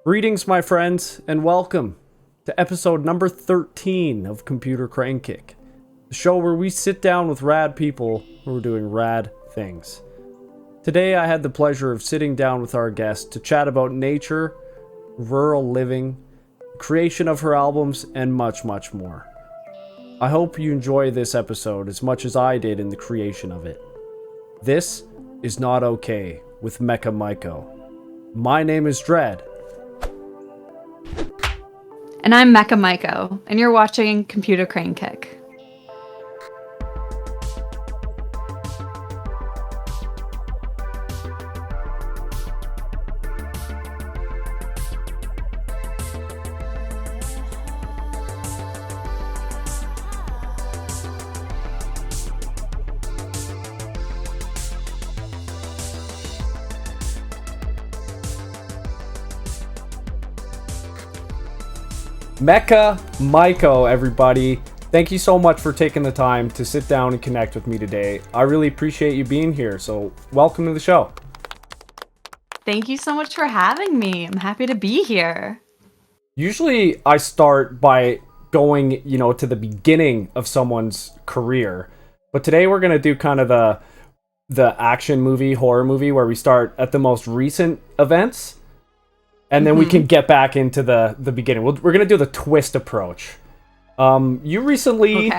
Greetings, my friends, and welcome to episode number 13 of Computer Crane Kick, the show where we sit down with rad people who are doing rad things. Today, I had the pleasure of sitting down with our guest to chat about nature, rural living, creation of her albums, and much, much more. I hope you enjoy this episode as much as I did in the creation of it. This is Not Okay with Mecha Maiko. My name is Dread. And I'm Mecha Maiko, and you're watching Computer Crane Kick. Mecha Maiko, everybody. Thank you so much for taking the time to sit down and connect with me today. I really appreciate you being here, so welcome to the show. Thank you so much for having me. I'm happy to be here. Usually I start by going, to the beginning of someone's career, but today we're going to do kind of the action movie, horror movie, where we start at the most recent events. And then we can get back into the beginning. We're going to do the twist approach. You recently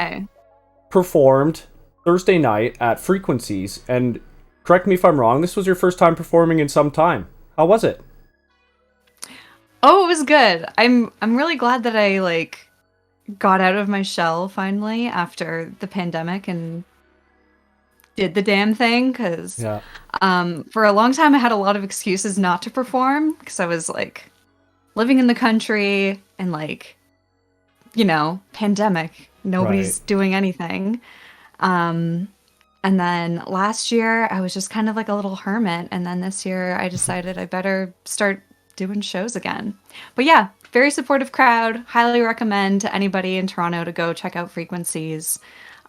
performed Thursday night at Frequencies. And correct me if I'm wrong, this was your first time performing in some time. How was it? Oh, it was good. I'm really glad that I got out of my shell finally after the pandemic and did the damn thing, because for a long time I had a lot of excuses not to perform because I was living in the country and pandemic, nobody's doing anything, and then last year I was just kind of like a little hermit, and then this year I decided I better start doing shows again. But yeah, very supportive crowd. Highly recommend to anybody in Toronto to go check out Frequencies.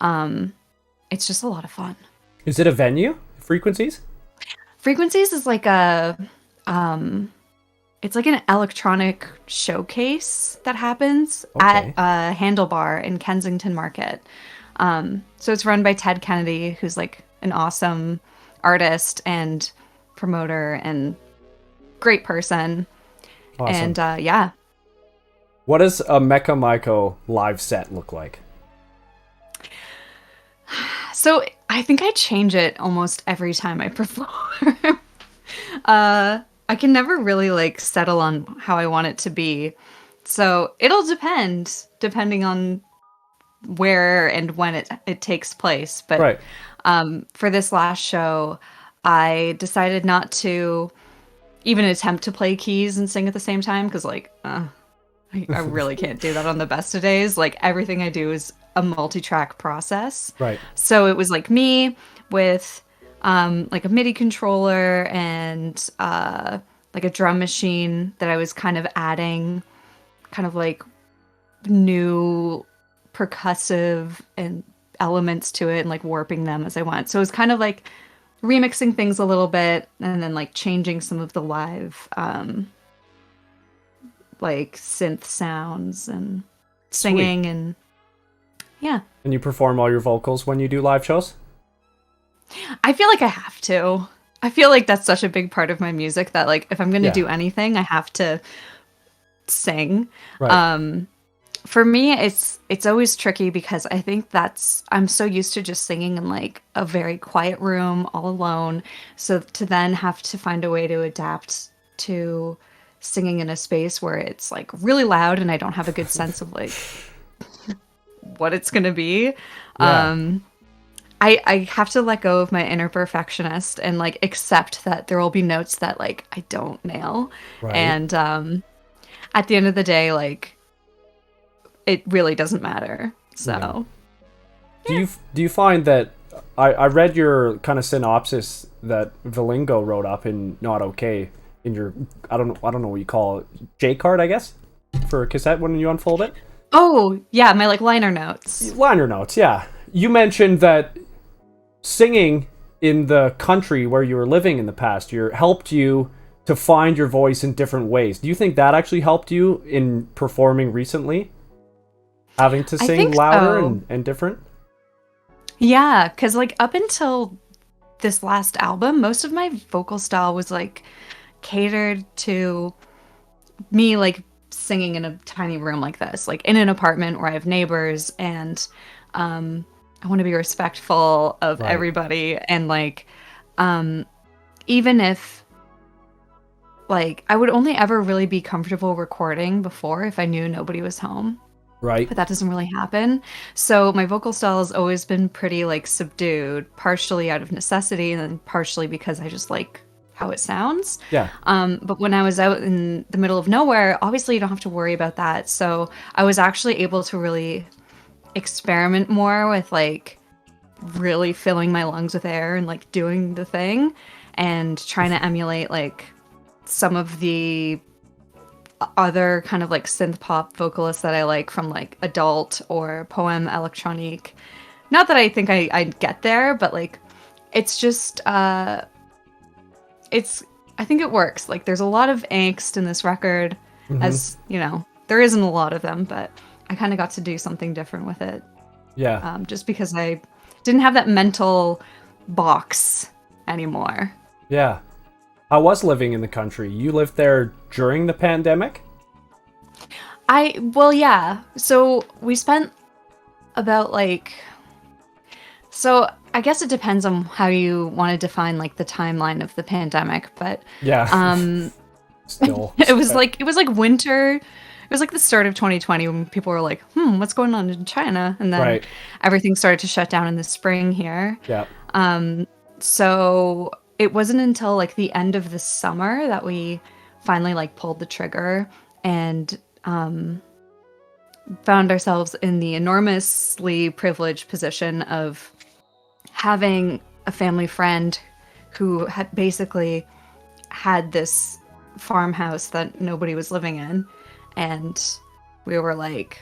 It's just a lot of fun. Is it a venue? Frequencies? Frequencies is it's like an electronic showcase that happens at a Handlebar in Kensington Market. So it's run by Ted Kennedy, who's an awesome artist and promoter and great person. Awesome. And yeah. What does a Mecha Maiko live set look like? So I think I change it almost every time I perform. I can never really settle on how I want it to be. So it'll depending on where and when it takes place. But for this last show, I decided not to even attempt to play keys and sing at the same time, because I really can't do that on the best of days. Everything I do is a multi-track process. Right. So it was me with a MIDI controller and a drum machine that I was kind of adding new percussive and elements to it and warping them as I went. So it was kind of remixing things a little bit and then changing some of the live synth sounds and singing. Sweet. And yeah. And you perform all your vocals when you do live shows? I feel like I have to. I feel like that's such a big part of my music that if I'm going to do anything, I have to sing. Right. For me, it's always tricky because I think I'm so used to just singing in a very quiet room all alone. So to then have to find a way to adapt to singing in a space where it's really loud and I don't have a good sense of what it's gonna be. I have to let go of my inner perfectionist and accept that there will be notes that I don't nail. Right. And at the end of the day, it really doesn't matter. So do you find that I read your kind of synopsis that Vehlinggo wrote up in Not Okay in your I don't know what you call it, J card, I guess, for a cassette when you unfold it? Oh, yeah, my liner notes. Liner notes, yeah. You mentioned that singing in the country where you were living in the past year helped you to find your voice in different ways. Do you think that actually helped you in performing recently? Having to I sing think louder so. and different? Yeah, because like up until this last album, most of my vocal style was like catered to me like singing in a tiny room like this, like in an apartment where I have neighbors and I want to be respectful of Right. everybody and like um even if like I would only ever really be comfortable recording before if I knew nobody was home. Right. But that doesn't really happen. So my vocal style has always been pretty like subdued, partially out of necessity and then partially because I just like how it sounds. Yeah. But when I was out in the middle of nowhere, obviously you don't have to worry about that. So I was actually able to really experiment more with like really filling my lungs with air and like doing the thing and trying to emulate like some of the other kind of like synth pop vocalists that I like from like adult or poem electronique. Not that I think I'd get there, but like it's just it's I think it works. Like there's a lot of angst in this record, Hmm. as you know, there isn't a lot of them, but I kind of got to do something different with it. Yeah. Just because I didn't have that mental box anymore. Yeah. I was living in the country. You lived there during the pandemic? Well, yeah. So we spent about like, so I guess it depends on how you want to define like the timeline of the pandemic, but Yeah. um, Still. it was like winter. It was like the start of 2020 when people were like, what's going on in China? And then Right. everything started to shut down in the spring here. Yeah. So it wasn't until like the end of the summer that we finally like pulled the trigger and found ourselves in the enormously privileged position of having a family friend who had basically had this farmhouse that nobody was living in. And we were like,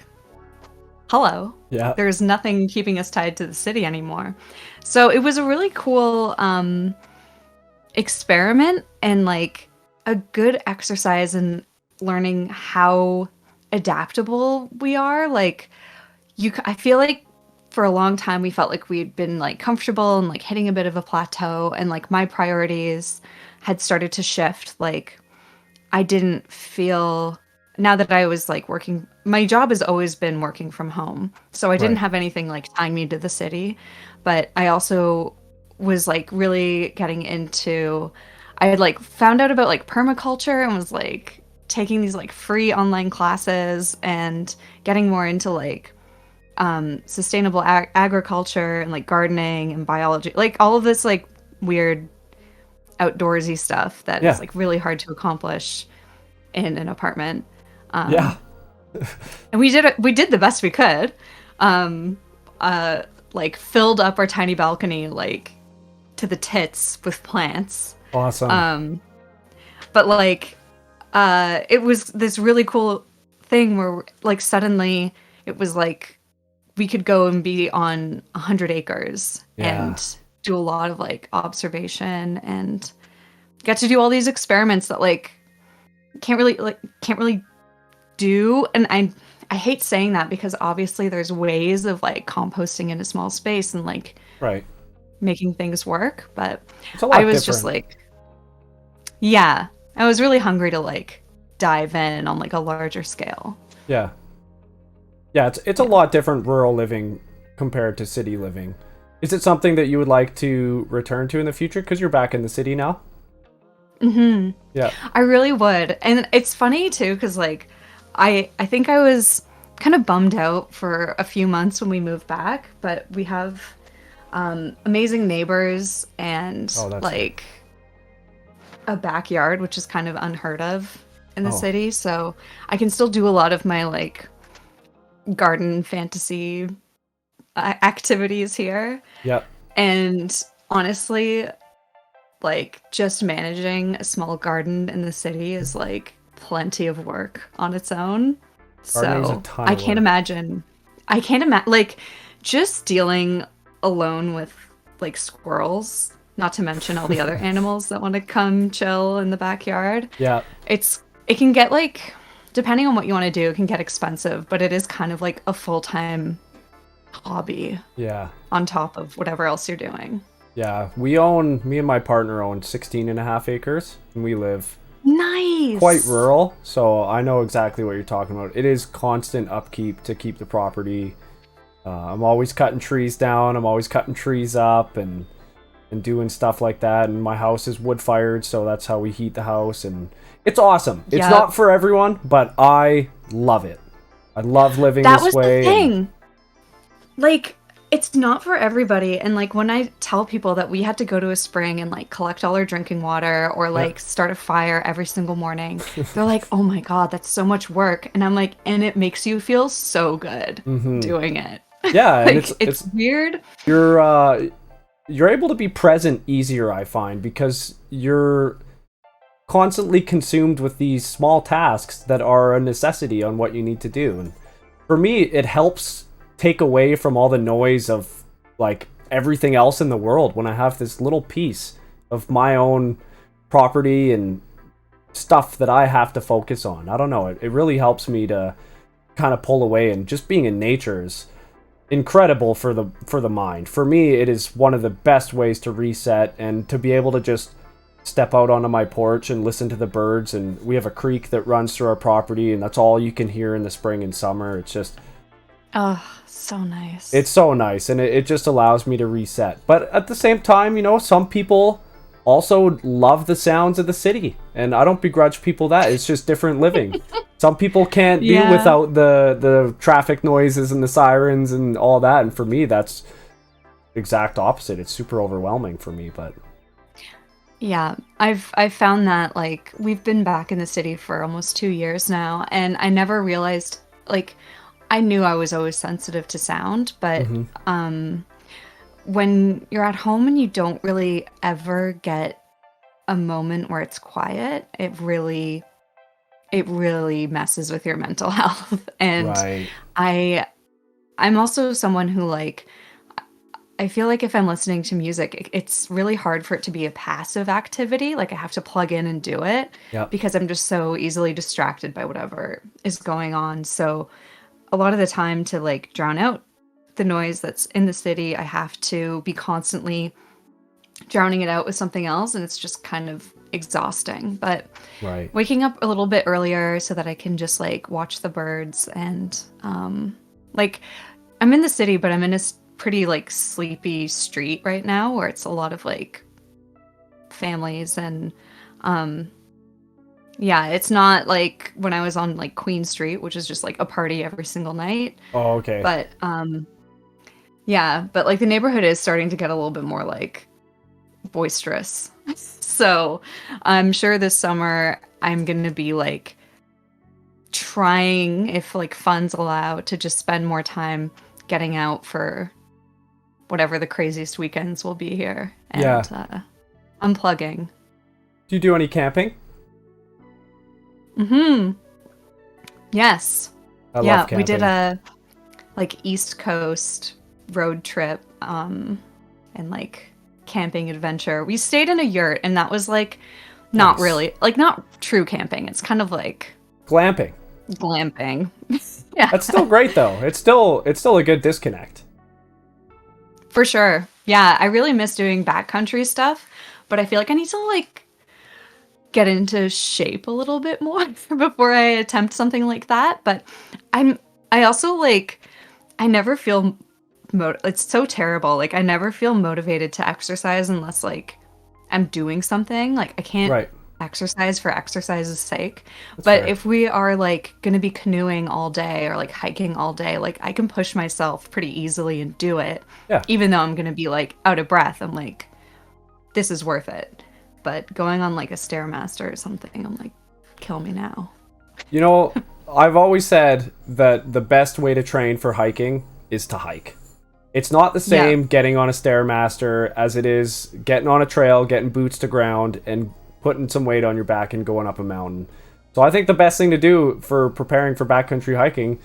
hello, Yeah. there's nothing keeping us tied to the city anymore. So it was a really cool experiment and like a good exercise in learning how adaptable we are. Like I feel like for a long time we felt like we'd been like comfortable and like hitting a bit of a plateau and like my priorities had started to shift. Like I didn't feel now that I was like working, my job has always been working from home. So I didn't Right. have anything like tying me to the city, but I also was like really getting into, I had like found out about like permaculture and was like taking these like free online classes and getting more into like sustainable agriculture and like gardening and biology, like all of this like weird outdoorsy stuff that is Yeah. like really hard to accomplish in an apartment. Yeah. And we did the best we could. Um, like filled up our tiny balcony like to the tits with plants. Awesome. But like it was this really cool thing where like suddenly it was like we could go and be on 100 acres Yeah. and do a lot of like observation and get to do all these experiments that like can't really do. And I hate saying that because obviously there's ways of like composting in a small space and like Right. making things work, but It's a I lot was just different. like, yeah, I was really hungry to like dive in on like a larger scale. Yeah. Yeah, it's a lot different rural living compared to city living. Is it something that you would like to return to in the future because you're back in the city now? Yeah. I really would. And it's funny too cuz like I think I was kind of bummed out for a few months when we moved back, but we have amazing neighbors and Oh, that's like a backyard, which is kind of unheard of in the Oh. city. So I can still do a lot of my like garden fantasy activities here. Yeah. And honestly, like just managing a small garden in the city is like plenty of work on its own. Gardening's a So ton I of can't work. imagine. I can't imagine like just dealing alone with like squirrels not to mention all the other animals that want to come chill in the backyard. Yeah. It can get like, depending on what you want to do, it can get expensive, but it is kind of like a full-time hobby. Yeah. On top of whatever else you're doing. Yeah. Me and my partner own 16 and a half acres, and we live nice, quite rural, so I know exactly what you're talking about. It is constant upkeep to keep the property. I'm always cutting trees down. I'm always cutting trees up and doing stuff like that. And my house is wood fired, so that's how we heat the house. And it's awesome. It's not for everyone, but I love it. I love living this way. That was the thing. Like, it's not for everybody. And like when I tell people that we had to go to a spring and like collect all our drinking water or like start a fire every single morning, they're like, oh my God, that's so much work. And I'm like, and it makes you feel so good doing it. Yeah. Like, and it's weird. You're able to be present easier, I find, because you're constantly consumed with these small tasks that are a necessity on what you need to do. And for me, it helps take away from all the noise of like everything else in the world when I have this little piece of my own property and stuff that I have to focus on. I don't know, it really helps me to kind of pull away, and just being in nature is incredible for the mind. For me, it is one of the best ways to reset and to be able to just step out onto my porch and listen to the birds. And we have a creek that runs through our property, and that's all you can hear in the spring and summer. It's just so nice. It's so nice, and it just allows me to reset. But at the same time, you know, some people also love the sounds of the city, and I don't begrudge people that. It's just different living. Some people can't do without the traffic noises and the sirens and all that, and for me that's the exact opposite. It's super overwhelming for me. But yeah, I've found that, like, we've been back in the city for almost 2 years now, and I never realized, like, I knew I was always sensitive to sound, but when you're at home and you don't really ever get a moment where it's quiet, it really messes with your mental health. And I'm also someone who, like, I feel like if I'm listening to music, it's really hard for it to be a passive activity. Like, I have to plug in and do it because I'm just so easily distracted by whatever is going on. So a lot of the time, to like drown out the noise that's in the city, I have to be constantly drowning it out with something else, and it's just kind of exhausting. But waking up a little bit earlier so that I can just like watch the birds, and like, I'm in the city, but I'm in a pretty like sleepy street right now where it's a lot of like families, and it's not like when I was on like Queen Street, which is just like a party every single night. Oh, okay. But but like the neighborhood is starting to get a little bit more like boisterous. So I'm sure this summer I'm gonna be like trying, if like funds allow, to just spend more time getting out for whatever the craziest weekends will be here, and unplugging. Do you do any camping? Yes. I love camping. We did a like East Coast road trip and like camping adventure. We stayed in a yurt, and that was like not really like not true camping. It's kind of like glamping. Yeah. That's still great though. It's still a good disconnect. For sure. Yeah, I really miss doing backcountry stuff, but I feel like I need to like get into shape a little bit more before I attempt something like that. But I also like, I never feel it's so terrible. Like, I never feel motivated to exercise unless like I'm doing something. Like, I can't exercise for exercise's sake. That's fair. If we are like going to be canoeing all day or like hiking all day, like I can push myself pretty easily and do it. Yeah. Even though I'm going to be like out of breath, I'm like, this is worth it. But going on like a Stairmaster or something, I'm like, kill me now. You know, I've always said that the best way to train for hiking is to hike. It's not the same getting on a Stairmaster as it is getting on a trail, getting boots to ground, and putting some weight on your back and going up a mountain. So I think the best thing to do for preparing for backcountry hiking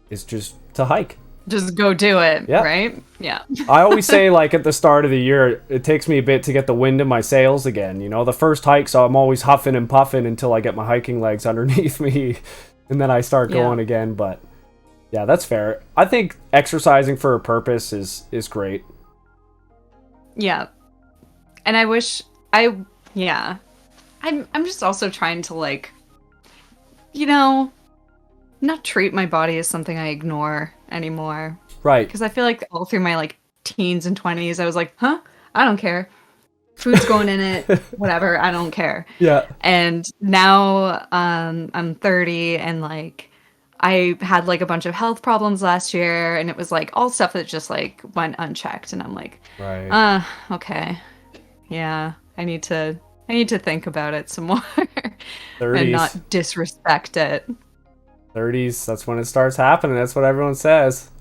is just to hike. Just go do it, Yeah. right? Yeah. I always say, like, at the start of the year, it takes me a bit to get the wind in my sails again. You know, the first hike, so I'm always huffing and puffing until I get my hiking legs underneath me, and then I start going again. But yeah, that's fair. I think exercising for a purpose is great. Yeah. And yeah. I'm just also trying to, like, you know, not treat my body as something I ignore anymore. Right. Because I feel like all through my, like, teens and 20s, I was like, huh? I don't care. Food's going in it, whatever, I don't care. Yeah. And now I'm 30 and, like, I had, like, a bunch of health problems last year, and it was, like, all stuff that just, like, went unchecked. And I'm like, Right. okay. Yeah, I need to think about it some more 30s. and not disrespect it. 30s, that's when it starts happening. That's what everyone says.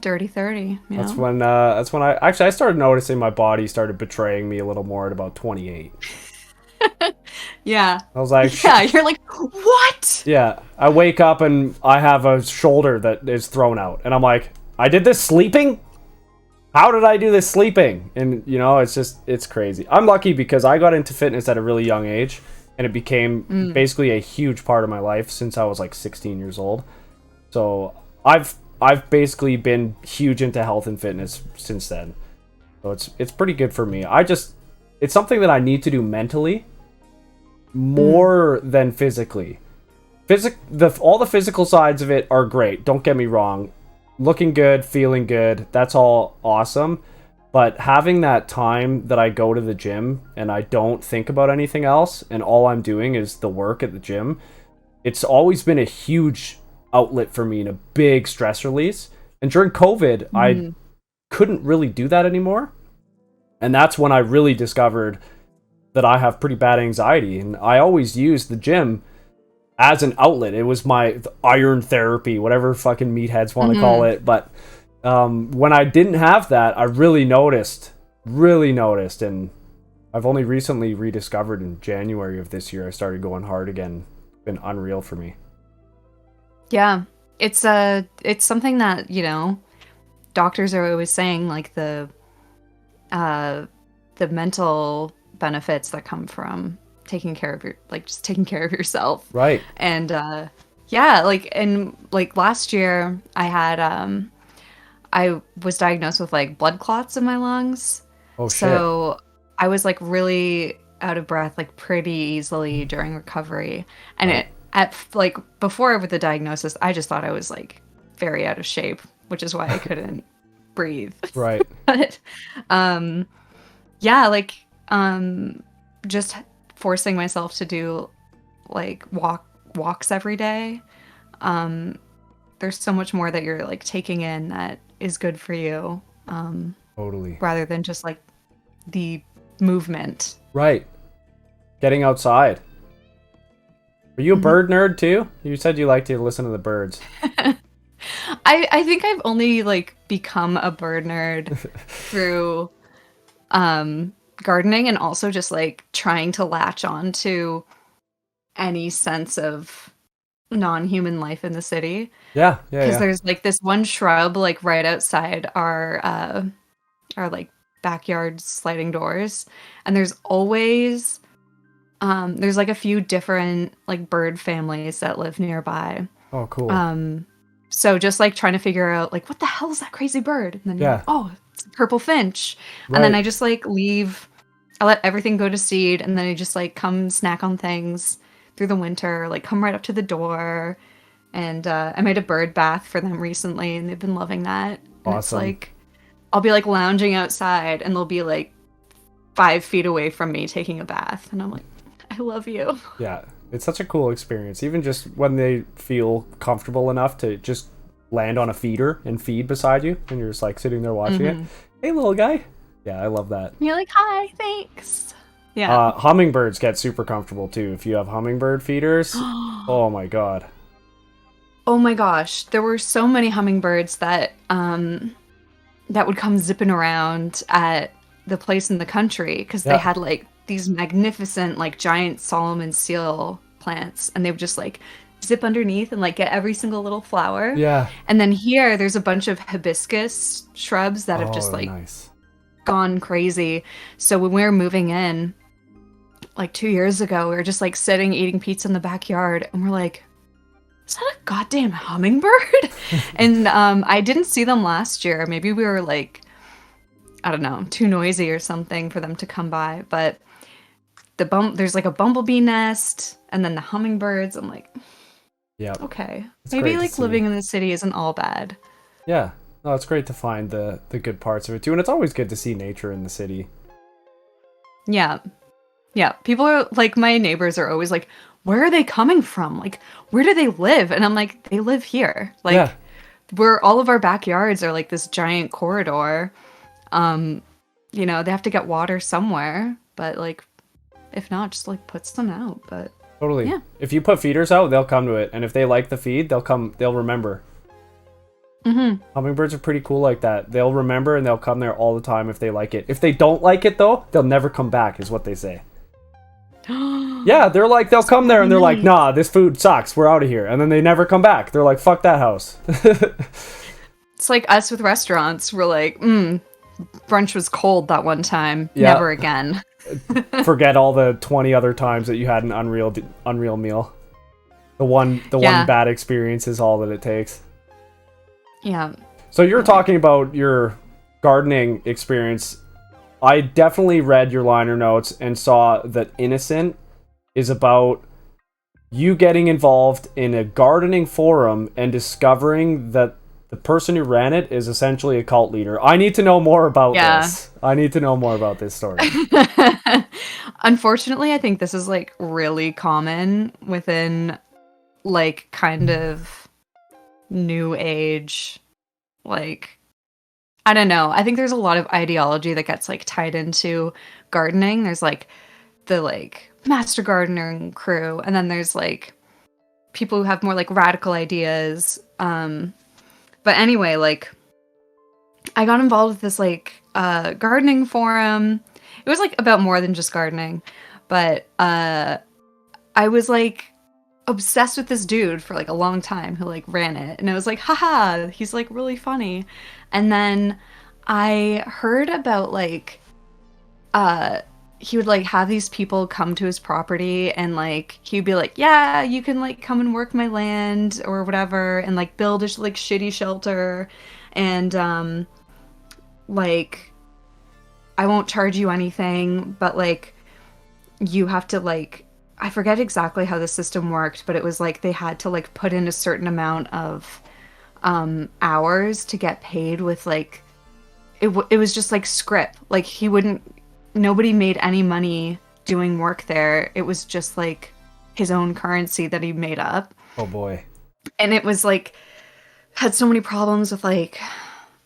Dirty 30. You That's know? when I started noticing my body started betraying me a little more at about 28. Yeah. I was like, Yeah, you're like, what? yeah. I wake up and I have a shoulder that is thrown out, and I'm like, I did this sleeping? How did I do this sleeping? And you know, it's crazy. I'm lucky because I got into fitness at a really young age, and it became basically a huge part of my life since I was like 16 years old. So I've basically been huge into health and fitness since then. So it's pretty good for me. It's something that I need to do mentally more than physically. All the physical sides of it are great. Don't get me wrong. Looking good, feeling good, that's all awesome. But having that time that I go to the gym and I don't think about anything else and all I'm doing is the work at the gym, it's always been a huge outlet for me and a big stress release. And during COVID, I couldn't really do that anymore. And that's when I really discovered that I have pretty bad anxiety. And I always used the gym as an outlet. It was my iron therapy, whatever fucking meatheads want to call it. But when I didn't have that, I really noticed. And I've only recently rediscovered in January of this year, I started going hard again. It's been unreal for me. Yeah. It's something that, you know, doctors are always saying, like, the mental benefits that come from taking care of just taking care of yourself. Right. And yeah, like last year I had I was diagnosed with, like, blood clots in my lungs. Oh shit. So I was, like, really out of breath, like, pretty easily during recovery. And before with the diagnosis, I just thought I was, like, very out of shape, which is why I couldn't breathe. Right. But yeah, like, just forcing myself to do, like, walks every day. There's so much more that you're, like, taking in that is good for you. Totally. Rather than just, like, the movement. Right. Getting outside. Are you a bird nerd too? You said you like to listen to the birds. I think I've only, like, become a bird nerd through gardening, and also just, like, trying to latch on to any sense of non-human life in the city. Yeah. Because there's, like, this one shrub, like, right outside our like, backyard sliding doors, and there's always there's, like, a few different, like, bird families that live nearby. Oh, cool. So just, like, trying to figure out, like, what the hell is that crazy bird? And then you're like, oh, it's a purple finch. Right. And then I just, like, I let everything go to seed, and then I just, like, come snack on things through the winter, like, come right up to the door. And I made a bird bath for them recently, and they've been loving that. And Awesome. it's like, I'll be, like, lounging outside, and they'll be, like, 5 feet away from me taking a bath. And I'm like, I love you. Yeah. It's such a cool experience. Even just when they feel comfortable enough to just land on a feeder and feed beside you, and you're just, like, sitting there watching it. Hey, little guy. Yeah, I love that. And you're like, hi, thanks. Yeah. Hummingbirds get super comfortable too. If you have hummingbird feeders, oh my god. Oh my gosh, there were so many hummingbirds that would come zipping around at the place in the country, because they had, like, these magnificent, like, giant Solomon seal plants, and they would just, like, zip underneath and like get every single little flower. Yeah. And then here there's a bunch of hibiscus shrubs that have just like nice. gone crazy. So when we were moving in like 2 years ago, we were just like sitting eating pizza in the backyard and we're like, is that a goddamn hummingbird? And I didn't see them last year. Maybe we were like, I don't know, too noisy or something for them to come by. But there's like a bumblebee nest and then the hummingbirds. I'm like, yeah, okay. It's Maybe like living in the city isn't all bad. Yeah. No, it's great to find the good parts of it too. And it's always good to see nature in the city. Yeah. Yeah. People are like, my neighbors are always like, where are they coming from? Like, where do they live? And I'm like, they live here. Like, where all of our backyards are like this giant corridor. You know, they have to get water somewhere, but like, if not, just like put some out. But totally. Yeah. If you put feeders out, they'll come to it. And if they like the feed, they'll remember. Mm-hmm. Hummingbirds are pretty cool like that. They'll remember and they'll come there all the time if they like it. If they don't like it though, they'll never come back is what they say. Yeah, they're like, they'll come there and they're like, nah, this food sucks, we're out of here. And then they never come back. They're like, fuck that house. It's like us with restaurants. We're like, brunch was cold that one time. Yeah. Never again. Forget all the 20 other times that you had an unreal meal. The one bad experience is all that it takes. Yeah. So you're talking about your gardening experience. I definitely read your liner notes and saw that Innocent is about you getting involved in a gardening forum and discovering that the person who ran it is essentially a cult leader. I need to know more about this. I need to know more about this story. Unfortunately, I think this is like really common within like kind of new age, like, I don't know. I think there's a lot of ideology that gets like tied into gardening. There's like the like master gardening crew, and then there's like people who have more like radical ideas. But anyway, like I got involved with this like gardening forum. It was like about more than just gardening, but I was like obsessed with this dude for like a long time who like ran it, and I was like, haha, he's like really funny. And then I heard about like he would like have these people come to his property and like he'd be like, yeah, you can like come and work my land or whatever, and like build a like shitty shelter, and like I won't charge you anything, but like you have to like, I forget exactly how the system worked, but it was like they had to like put in a certain amount of hours to get paid with like it was just like script. Like nobody made any money doing work there. It was just like his own currency that he made up. Oh boy. And it was like had so many problems with like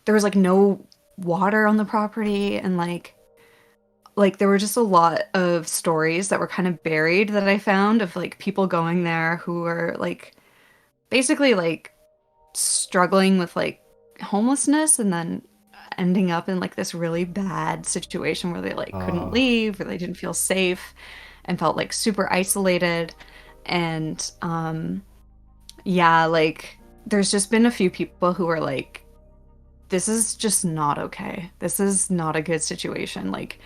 there was like no water on the property, and like there were just a lot of stories that were kind of buried that I found of like people going there who were like basically like struggling with like homelessness and then ending up in like this really bad situation where they like couldn't leave, or they didn't feel safe and felt like super isolated. And yeah, like there's just been a few people who are like, this is just not okay. This is not a good situation. Like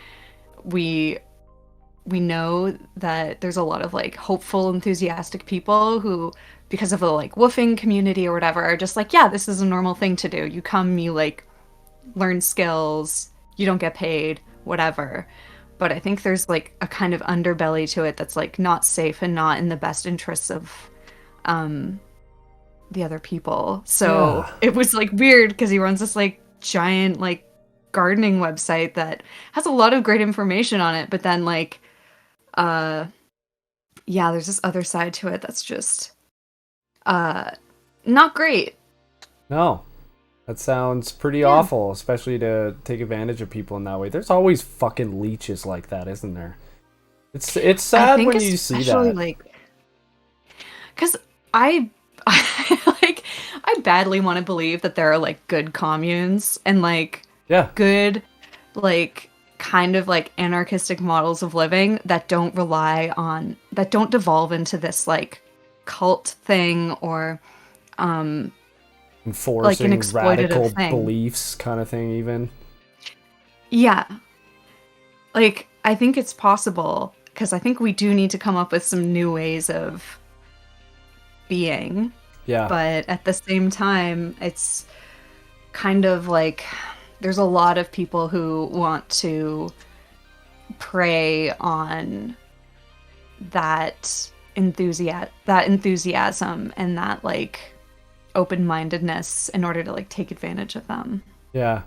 we know that there's a lot of like hopeful, enthusiastic people who, because of the like woofing community or whatever, are just like, yeah, this is a normal thing to do. You come, you like learn skills, you don't get paid, whatever. But I think there's like a kind of underbelly to it that's like not safe and not in the best interests of the other people. So It was like weird because he runs this like giant like gardening website that has a lot of great information on it, but then like yeah, there's this other side to it that's just not great. No. That sounds pretty awful, especially to take advantage of people in that way. There's always fucking leeches like that, isn't there? It's sad when you see that. Like, because I like I badly want to believe that there are like good communes and like good like kind of like anarchistic models of living that don't devolve into this like cult thing or like an Enforcing radical exploitative thing. beliefs kind of thing, even. Yeah. Like, I think it's possible, because I think we do need to come up with some new ways of being. Yeah. But at the same time, it's kind of like there's a lot of people who want to prey on that enthusiasm and that like open-mindedness in order to like take advantage of them. Yeah.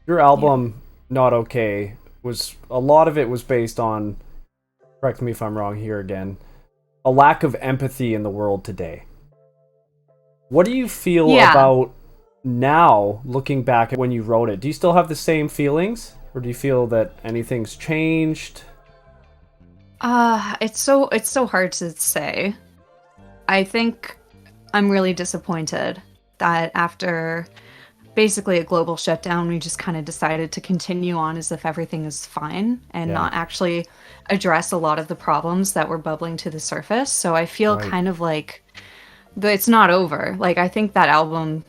Your album, Not Okay, was a lot of it was based on, correct me if I'm wrong here again, a lack of empathy in the world today. What do you feel about now, looking back at when you wrote it? Do you still have the same feelings? Or do you feel that anything's changed? It's so hard to say. I think I'm really disappointed that after basically a global shutdown, we just kind of decided to continue on as if everything is fine and not actually address a lot of the problems that were bubbling to the surface. So I feel kind of like it's not over. Like, I think that album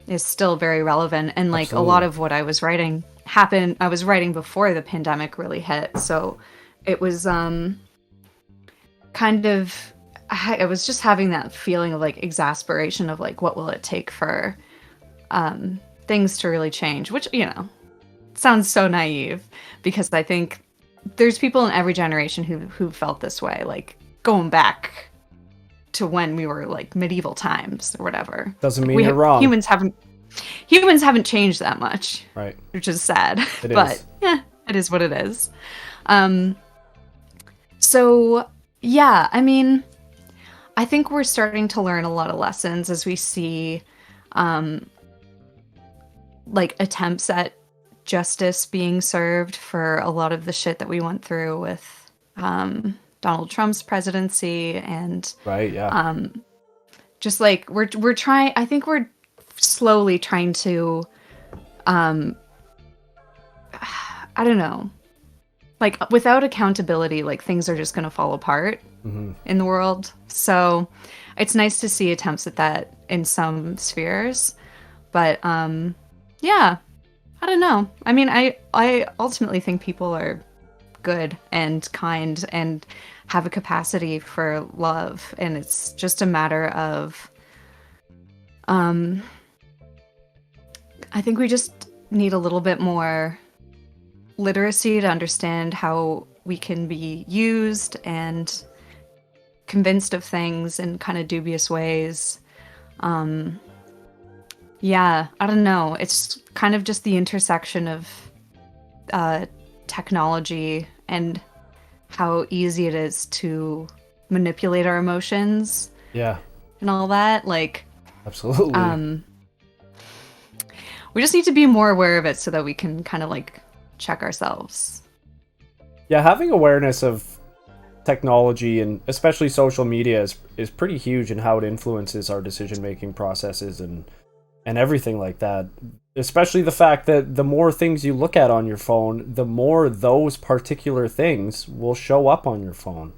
is still very relevant, and like a lot of what I was writing I was writing before the pandemic really hit. So it was kind of, I was just having that feeling of like exasperation of like, what will it take for things to really change, which, you know, sounds so naive, because I think there's people in every generation who felt this way, like going back to when we were like medieval times or whatever. Doesn't mean you're wrong. Humans haven't changed that much, right? Which is sad. But yeah, it is what it is. So yeah, I mean, I think we're starting to learn a lot of lessons as we see like attempts at justice being served for a lot of the shit that we went through with Donald Trump's presidency, and just like we're trying, I think we're slowly trying to I don't know, like without accountability, like things are just going to fall apart in the world. So it's nice to see attempts at that in some spheres, but yeah, I don't know. I mean, I ultimately think people are good and kind and have a capacity for love, and it's just a matter of I think we just need a little bit more literacy to understand how we can be used and convinced of things in kind of dubious ways. Yeah, I don't know. It's kind of just the intersection of technology and how easy it is to manipulate our emotions. Yeah. And all that. Like, absolutely. We just need to be more aware of it so that we can kind of like check ourselves. Yeah, having awareness of technology and especially social media is pretty huge in how it influences our decision-making processes and everything like that. Especially the fact that the more things you look at on your phone, the more those particular things will show up on your phone.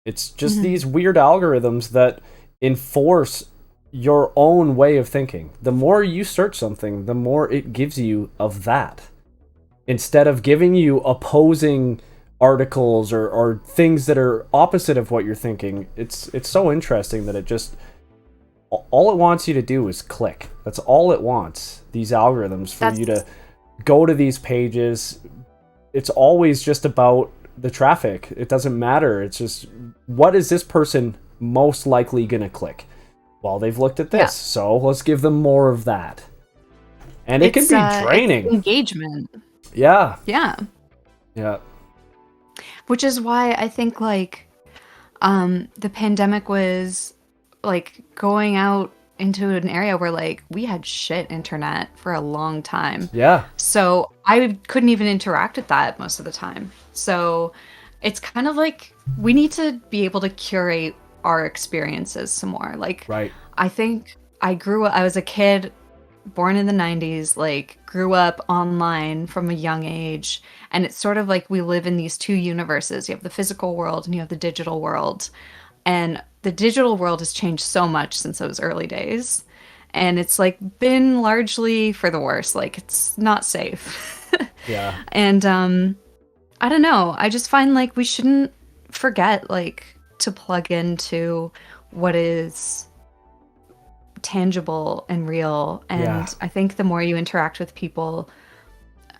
It's just these weird algorithms that enforce your own way of thinking. The more you search something, the more it gives you of that, instead of giving you opposing articles or things that are opposite of what you're thinking. It's so interesting that it just, all it wants you to do is click. That's all it wants, these algorithms, for you to go to these pages. It's always just about the traffic. It doesn't matter. It's just, what is this person most likely going to click? Well, they've looked at this, so let's give them more of that. And it can be draining. It's engagement. Yeah. Yeah. Yeah. Which is why I think like the pandemic was like going out into an area where like we had shit internet for a long time. Yeah. So I couldn't even interact with that most of the time. So it's kind of like we need to be able to curate our experiences some more. Like, I think I was a kid born in the 90s, like grew up online from a young age. And it's sort of like we live in these two universes. You have the physical world and you have the digital world. And the digital world has changed so much since those early days. And it's like been largely for the worse. Like it's not safe. Yeah. And I don't know. I just find like we shouldn't forget like to plug into what is tangible and real. And I think the more you interact with people,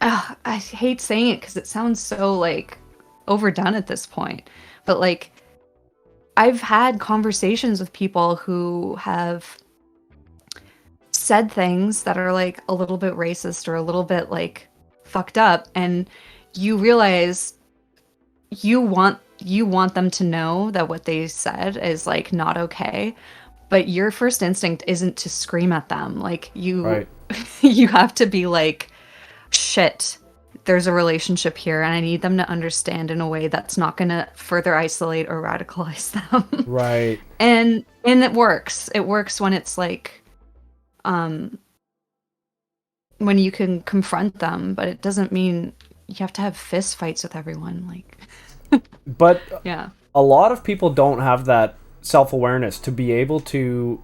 I hate saying it because it sounds so like overdone at this point, but like I've had conversations with people who have said things that are like a little bit racist or a little bit like fucked up, and you realize you want them to know that what they said is like not okay, but your first instinct isn't to scream at them. Like you you have to be like, shit, there's a relationship here and I need them to understand in a way that's not going to further isolate or radicalize them. Right. And it works. It works when it's like when you can confront them, but it doesn't mean you have to have fist fights with everyone. Like, but yeah, a lot of people don't have that self-awareness to be able to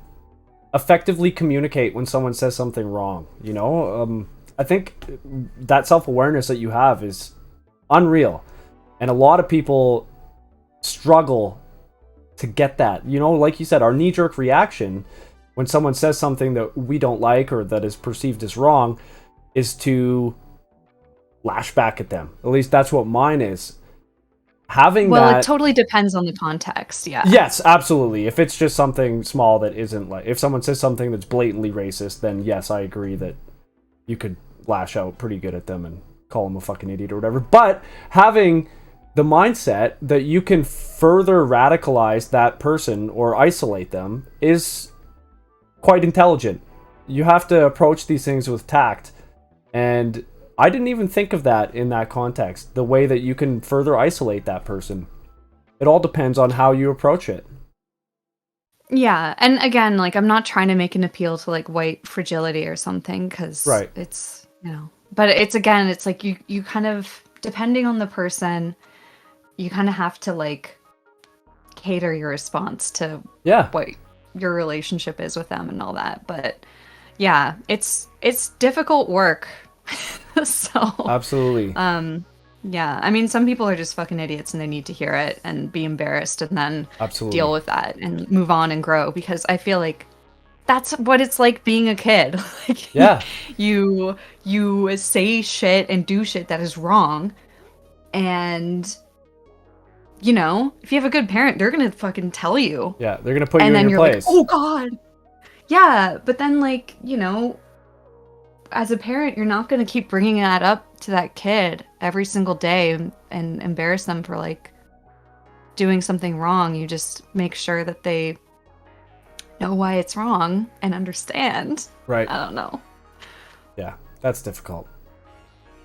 effectively communicate when someone says something wrong. You know, I think that self-awareness that you have is unreal, and a lot of people struggle to get that. You know, like you said, our knee-jerk reaction when someone says something that we don't like or that is perceived as wrong is to lash back at them. At least that's what mine is. It totally depends on the context. Yeah. Yes, absolutely. If it's just something small that isn't like, if someone says something that's blatantly racist, then yes, I agree that you could lash out pretty good at them and call them a fucking idiot or whatever. But having the mindset that you can further radicalize that person or isolate them is quite intelligent. You have to approach these things with tact, and I didn't even think of that in that context, the way that you can further isolate that person. It all depends on how you approach it. Yeah, and again, like I'm not trying to make an appeal to like white fragility or something, because it's, you know, but it's like you kind of, depending on the person, you kind of have to like cater your response to what your relationship is with them and all that. But yeah, it's difficult work. So absolutely. Yeah, I mean, some people are just fucking idiots and they need to hear it and be embarrassed and then deal with that and move on and grow, because I feel like that's what it's like being a kid. Like, you say shit and do shit that is wrong, and you know, if you have a good parent, they're gonna fucking tell you. Yeah, they're gonna put you in your place. Like, oh god. Yeah, but then like, you know, as a parent, you're not going to keep bringing that up to that kid every single day and embarrass them for like doing something wrong. You just make sure that they know why it's wrong and understand. Right. I don't know. Yeah, that's difficult.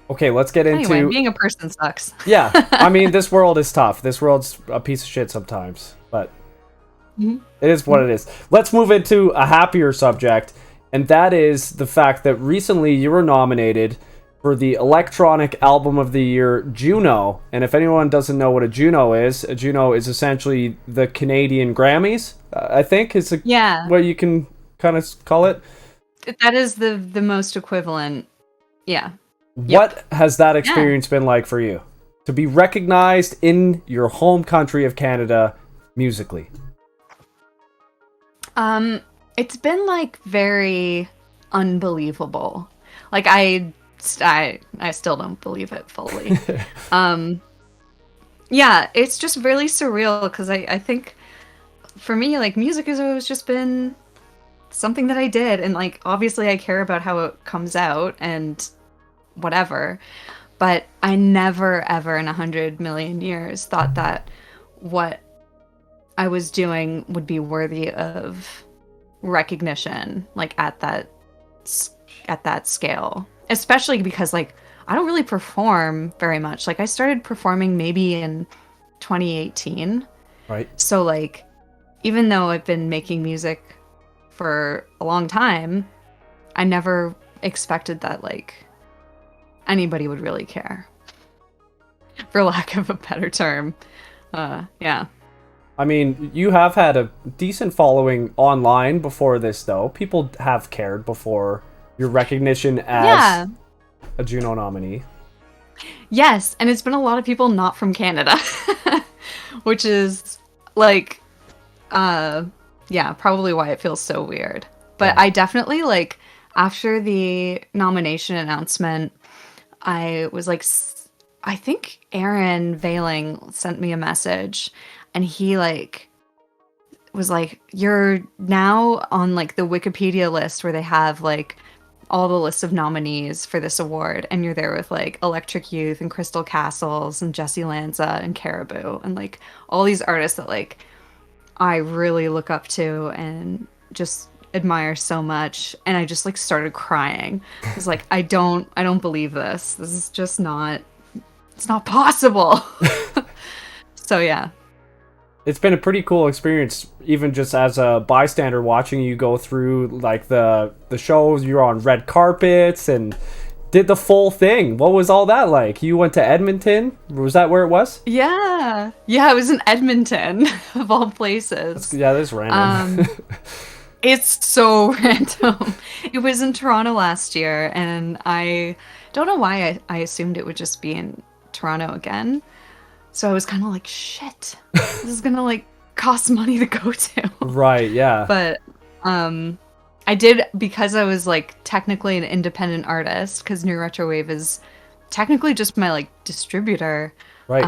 Okay, let's get into... Anyway, being a person sucks. Yeah, I mean, this world is tough. This world's a piece of shit sometimes, but it is what it is. Let's move into a happier subject. And that is the fact that recently you were nominated for the Electronic Album of the Year Juno. And if anyone doesn't know what a Juno is essentially the Canadian Grammys, I think is what you can kind of call it. That is the most equivalent. Yeah. What has that experience been like for you? To be recognized in your home country of Canada musically? It's been like very unbelievable. Like I still don't believe it fully. Yeah, it's just really surreal, because I think for me, like, music has always just been something that I did, and like obviously I care about how it comes out and whatever, but I never ever in 100 million years thought that what I was doing would be worthy of recognition, like at that scale, especially because like I don't really perform very much. Like I started performing maybe in 2018, right? So like, even though I've been making music for a long time, I never expected that like anybody would really care, for lack of a better term. Yeah. I mean, you have had a decent following online before this, though. People have cared before your recognition as Yeah. a Juno nominee. Yes, and it's been a lot of people not from Canada, which is like, yeah, probably why it feels so weird. But Yeah. I definitely like after the nomination announcement, I was like, I think Aaron Veiling sent me a message, and he like was like, "You're now on like the Wikipedia list where they have like all the lists of nominees for this award, and you're there with like Electric Youth and Crystal Castles and Jesse Lanza and Caribou and like all these artists that like I really look up to and just admire so much." And I just like started crying. I was like, I don't believe this. This is just not, it's not possible. So yeah. It's been a pretty cool experience, even just as a bystander watching you go through like the shows. You're on red carpets and did the full thing. What was all that like? You went to Edmonton? Was that where it was? Yeah. Yeah, it was in Edmonton of all places. Yeah, that's random. It's so random. It was in Toronto last year, and I don't know why I assumed it would just be in Toronto again. So I was kind of like, shit, this is gonna like cost money to go to. Right, yeah. But I did, because I was like technically an independent artist, because New Retrowave is technically just my like distributor. Right.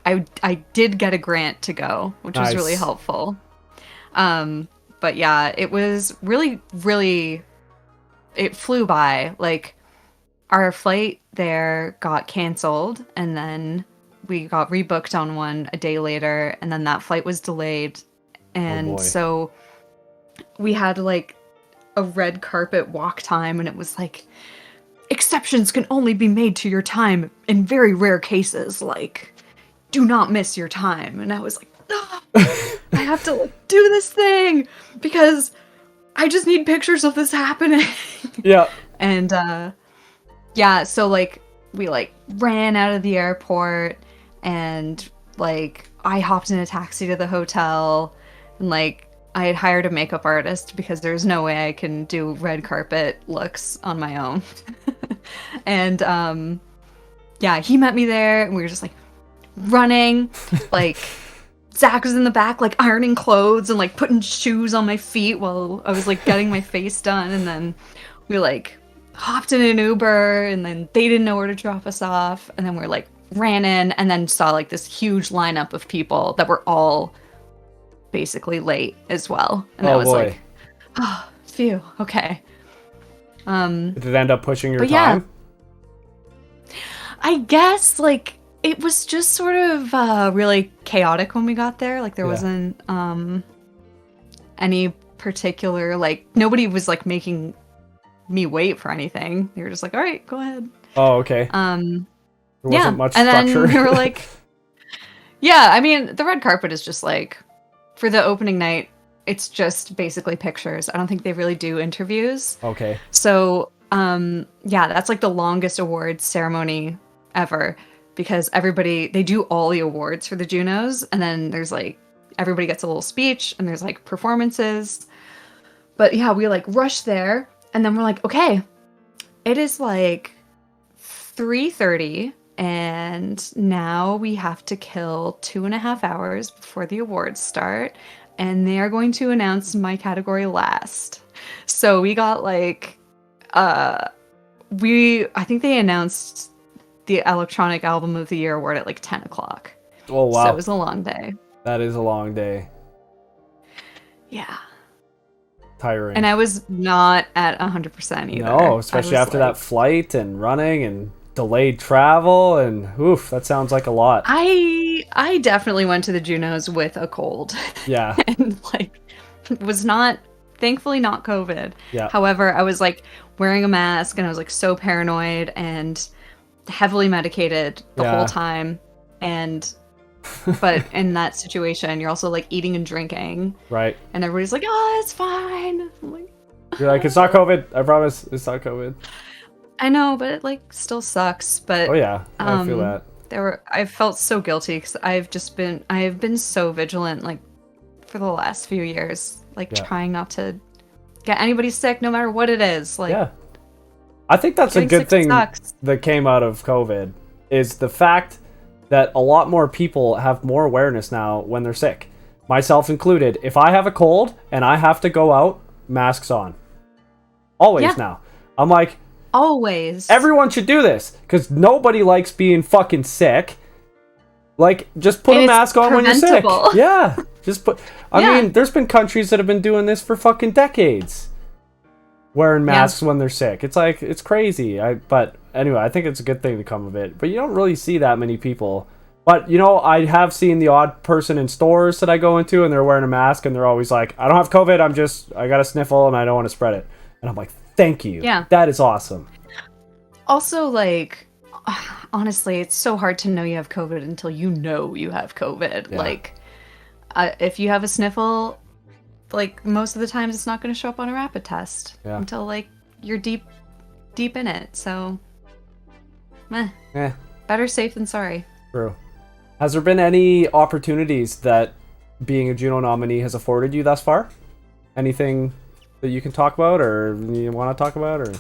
I did get a grant to go, which was really Nice. helpful. But yeah, it was really, really, it flew by. Like, our flight there got canceled, and then we got rebooked on one a day later, and then that flight was delayed. And boy. so we had like a red carpet walk time, and it was like, exceptions can only be made to your time in very rare cases, like, do not miss your time. And I was like, ah, I have to like, do this thing because I just need pictures of this happening. Yeah. And yeah, so like we like ran out of the airport, and like I hopped in a taxi to the hotel, and like I had hired a makeup artist because there's no way I can do red carpet looks on my own. And yeah, he met me there, and we were just like running, like Zach was in the back like ironing clothes and like putting shoes on my feet while I was like getting my face done. And then we like hopped in an Uber, and then they didn't know where to drop us off, and then we're like ran in, and then saw like this huge lineup of people that were all basically late as well. And I was boy. like, oh, phew, okay. Did it end up pushing your But yeah. time? I guess like it was just sort of really chaotic when we got there. Like there Yeah. wasn't any particular, like nobody was like making me wait for anything. They were just like, all right, go ahead. Oh, okay. There There yeah. wasn't much And structure. then we were like, yeah, I mean, the red carpet is just like, for the opening night, it's just basically pictures. I don't think they really do interviews. Okay. So, yeah, that's like the longest awards ceremony ever, because they do all the awards for the Junos, and then there's like, everybody gets a little speech, and there's like performances. But yeah, we like rushed there, and then we're like, okay, it is like 3:30, and now we have to kill 2.5 hours before the awards start, and they are going to announce my category last. So we got like, I think they announced the Electronic Album of the Year award at like 10 o'clock. Oh, wow. So it was a long day. That is a long day. Yeah. Tiring. And I was not at 100% either. No, especially after that flight and running and delayed travel, and oof, that sounds like a lot. I definitely went to the Junos with a cold. Yeah. And like was not, thankfully not COVID. Yeah. However, I was like wearing a mask, and I was like so paranoid and heavily medicated the Yeah. whole time. And but in that situation, you're also like eating and drinking, Right. and everybody's like, "Oh, it's fine." I'm like, You're like, it's not COVID. I promise, it's not COVID. I know, but it like still sucks. But Oh yeah, I feel that. I felt so guilty because I have been so vigilant, like, for the last few years, like, trying not to get anybody sick, no matter what it is. Like, yeah. I think that's a good thing that came out of COVID, is the fact that a lot more people have more awareness now when they're sick. Myself included. If I have a cold and I have to go out, masks on. Always now. I'm like, always. Everyone should do this, because nobody likes being fucking sick. Like, just put a mask on when you're sick. Yeah. Just put... I mean, there's been countries that have been doing this for fucking decades. Wearing masks when they're sick. It's like, it's crazy. But anyway, I think it's a good thing to come of it. But you don't really see that many people. But, you know, I have seen the odd person in stores that I go into and they're wearing a mask and they're always like, I don't have COVID, I got a sniffle and I don't want to spread it. And I'm like, thank you. Yeah. That is awesome. Also, like, honestly, it's so hard to know you have COVID until you know you have COVID. Yeah. Like, if you have a sniffle, like, most of the times it's not going to show up on a rapid test until, like, you're deep in it. So, better safe than sorry. True. Has there been any opportunities that being a Juno nominee has afforded you thus far? Anything that you can talk about or you want to talk about, or?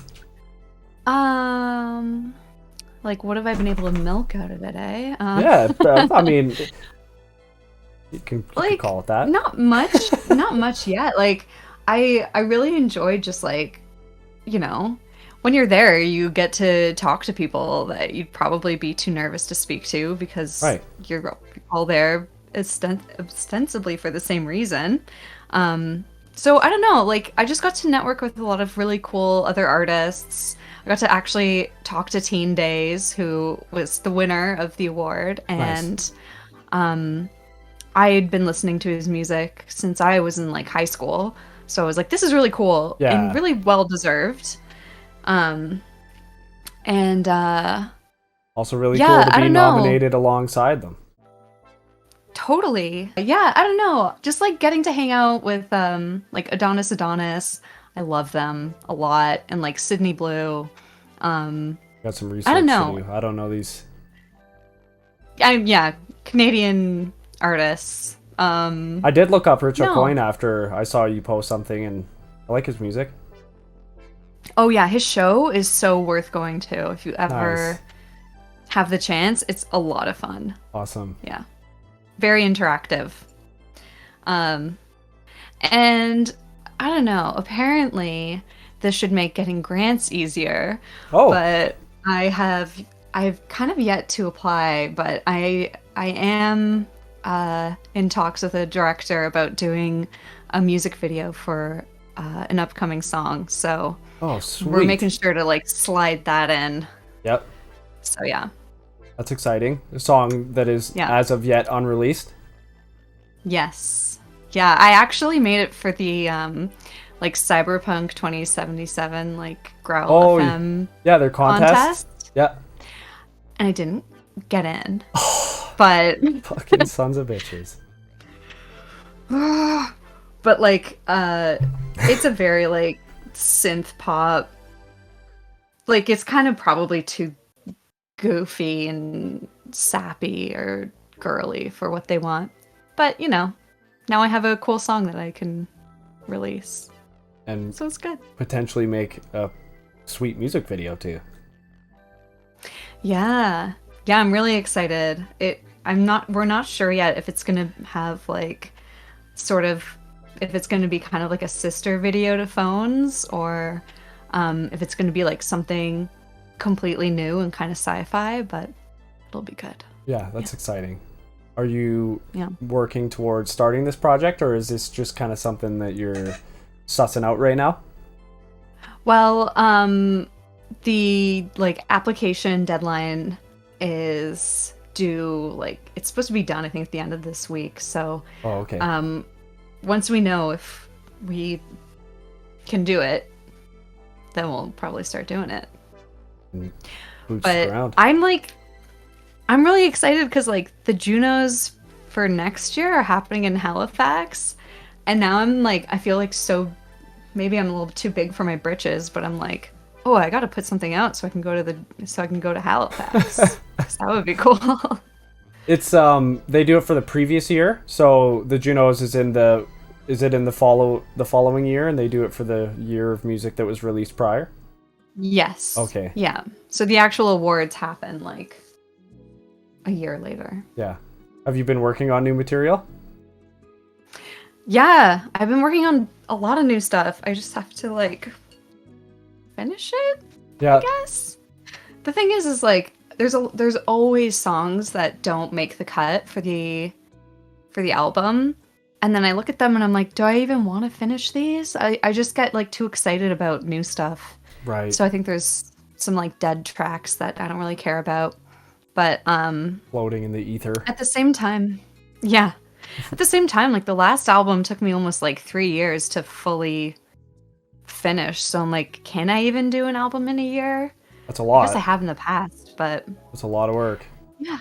Like, what have I been able to milk out of it, eh? Yeah, I mean, you can call it that. Not much yet. Like, I really enjoyed just, like, you know, when you're there, you get to talk to people that you'd probably be too nervous to speak to because you're all there ostensibly for the same reason. So I don't know, like, I just got to network with a lot of really cool other artists. I got to actually talk to Teen Days, who was the winner of the award, and I had been listening to his music since I was in, like, high school. So I was like, this is really cool and really well deserved. And also really cool to be nominated alongside them. Totally. Yeah, I don't know. Just, like, getting to hang out with like Adonis. I love them a lot, and, like, Sydney Blue. Got some research I don't know. To do. I don't know these. Canadian artists. I did look up Rich O'Coin after I saw you post something, and I like his music. Oh yeah, his show is so worth going to if you ever have the chance. It's a lot of fun. Awesome. Yeah. Very interactive. And I don't know, apparently this should make getting grants easier. But I've kind of yet to apply, but I am in talks with a director about doing a music video for an upcoming song. So sweet. We're making sure to, like, slide that in. Yep. So yeah. That's exciting. A song that is as of yet unreleased. Yes. Yeah, I actually made it for the like Cyberpunk 2077 like Growl FM their contest. Yeah. And I didn't get in. But fucking sons of bitches. But, like, it's a very, like, synth pop. Like, it's kind of probably too goofy and sappy or girly for what they want. But, you know, now I have a cool song that I can release. And so it's good. Potentially make a sweet music video too. Yeah. Yeah, I'm really excited. We're not sure yet if it's gonna have, like, sort of, if it's gonna be kind of like a sister video to Phones, or if it's gonna be, like, something completely new and kind of sci-fi, but it'll be good. Yeah, that's exciting. Are you working towards starting this project, or is this just kind of something that you're sussing out right now? Well, the, like, application deadline is due, like, it's supposed to be done, I think, at the end of this week. So once we know if we can do it, then we'll probably start doing it. But I'm really excited because, like, the Junos for next year are happening in Halifax, and now I'm like, I feel like maybe I'm a little too big for my britches, but I'm like, I gotta put something out so I can go to Halifax. Yes, that would be cool. It's they do it for the previous year. So the Junos is in the following year, and they do it for the year of music that was released prior. Yes. Okay. Yeah. So the actual awards happen like a year later. Yeah. Have you been working on new material? Yeah, I've been working on a lot of new stuff. I just have to like finish it. Yeah. I guess. The thing is like there's always songs that don't make the cut for the album. And then I look at them and I'm like, do I even want to finish these? I just get like too excited about new stuff. Right. So I think there's some like dead tracks that I don't really care about. But floating in the ether. At the same time, yeah. At the same time, like the last album took me almost like 3 years to fully finish. So I'm like, can I even do an album in a year? That's a lot. I guess I have in the past, but that's a lot of work. Yeah.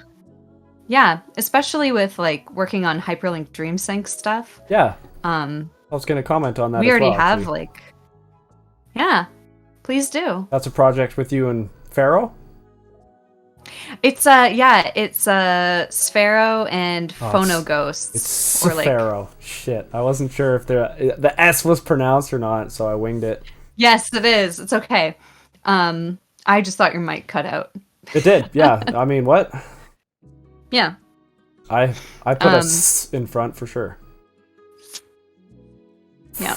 Yeah, especially with like working on Hyperlink DreamSync stuff. Yeah. I was going to comment on that. We already have like. Yeah. Please do. That's a project with you and Pharaoh? It's Sphero and Phono Ghosts. It's Sphero. Shit. I wasn't sure if the S was pronounced or not, so I winged it. Yes, it is. It's okay. I just thought your mic cut out. It did. Yeah. I mean, what? Yeah. I put a S in front for sure. Yeah.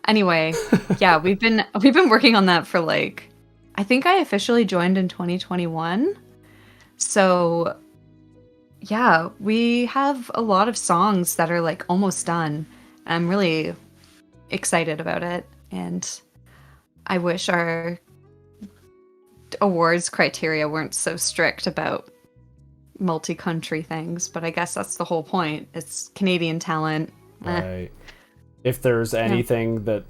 Anyway, yeah, we've been working on that for like, I think I officially joined in 2021. So yeah, we have a lot of songs that are like almost done. I'm really excited about it, and I wish our awards criteria weren't so strict about multi-country things, but I guess that's the whole point. It's Canadian talent. Right. If there's anything that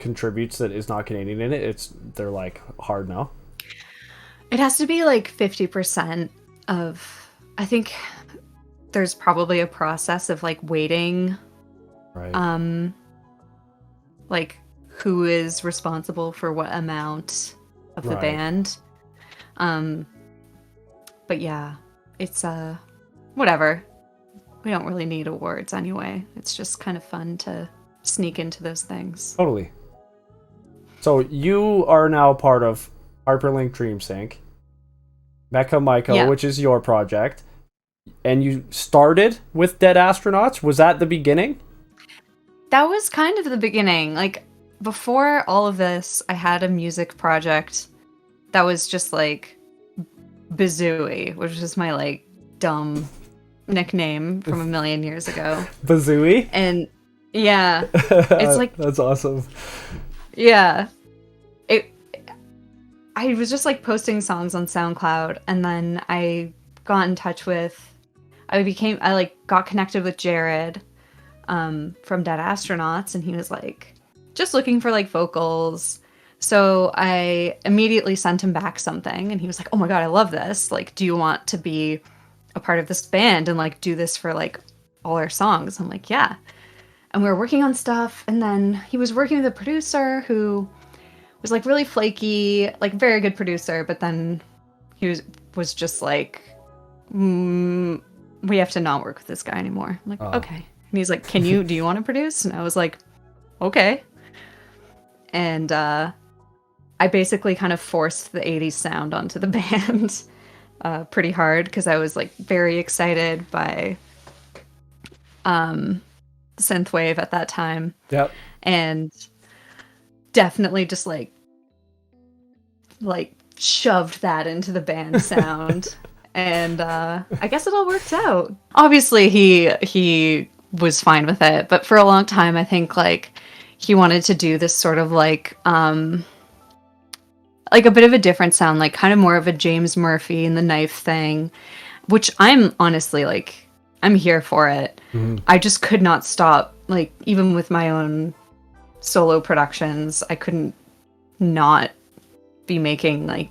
contributes that is not Canadian in it, they're like hard no. It has to be like 50% of. I think there's probably a process of like weighting, right? Like who is responsible for what amount of the band. But yeah, it's whatever. We don't really need awards anyway. It's just kind of fun to sneak into those things. Totally. So you are now part of Hyperlink DreamSync, Mecha Maiko, which is your project, and you started with Dead Astronauts. Was that the beginning? That was kind of the beginning. Like before all of this, I had a music project that was just like Bazooey, which is my like dumb nickname from a million years ago. Bazooey? And yeah, it's like that's awesome. Yeah. I was just like posting songs on SoundCloud, and then I got in touch with I got connected with Jared from Dead Astronauts, and he was like just looking for like vocals. So I immediately sent him back something, and he was like, "Oh my god, I love this. Like, do you want to be a part of this band and like do this for like all our songs?" I'm like, "Yeah." And we were working on stuff, and then he was working with a producer who was like really flaky, like very good producer, but then he was just like, we have to not work with this guy anymore. I'm like, okay. And he's like, do you want to produce? And I was like, okay. And I basically kind of forced the 80s sound onto the band pretty hard, because I was like very excited by Synthwave at that time. Yep. And definitely just like shoved that into the band sound. And I guess it all worked out. Obviously he was fine with it, but for a long time I think like he wanted to do this sort of like a bit of a different sound, like kind of more of a James Murphy and the Knife thing, which I'm honestly like, I'm here for it. Mm-hmm. I just could not stop, like even with my own solo productions, I couldn't not be making like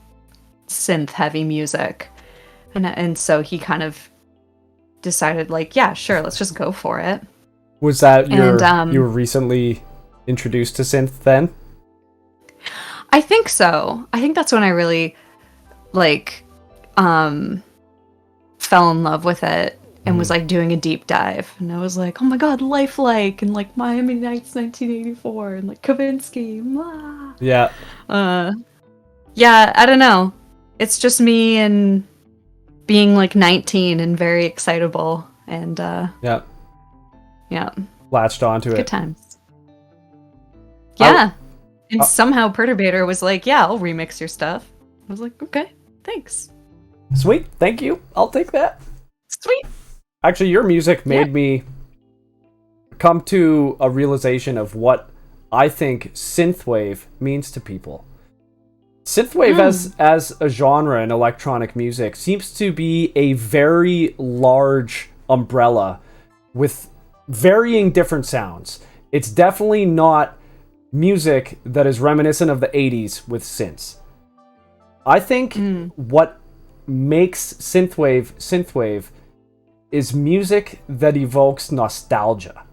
synth heavy music. And so he kind of decided like, yeah, sure, let's just go for it. Was that you were recently introduced to synth then? I think so. I think that's when I really like fell in love with it and was like doing a deep dive, and I was like, oh my god, lifelike, and like Miami Nights 1984 and like Kavinsky. Blah. Yeah. Yeah, I don't know. It's just me and being like 19 and very excitable, and yeah, latched onto good it. times. Yeah. And somehow Perturbator was like, yeah, I'll remix your stuff. I was like, okay, thanks. Sweet, thank you. I'll take that. Sweet. Actually, your music made me come to a realization of what I think synthwave means to people. Synthwave as a genre in electronic music seems to be a very large umbrella with varying different sounds. It's definitely not music that is reminiscent of the 80s with synths. I think what makes synthwave is music that evokes nostalgia.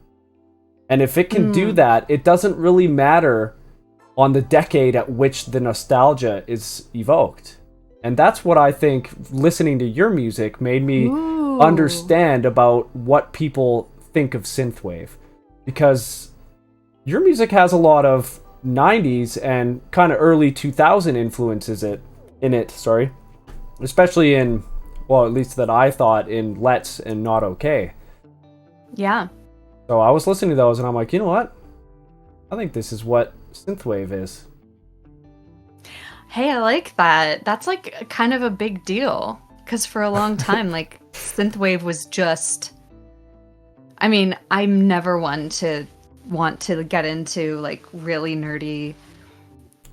And if it can do that, it doesn't really matter on the decade at which the nostalgia is evoked. And that's what I think listening to your music made me understand about what people think of synthwave. Because your music has a lot of 90s and kind of early 2000 influences in it, especially in, well, at least that I thought in Let's and Not Okay. Yeah. So I was listening to those and I'm like, you know what? I think this is what synthwave is. Hey, I like that. That's like kind of a big deal, because for a long time, like, synthwave was just, I mean, I'm never one to want to get into like really nerdy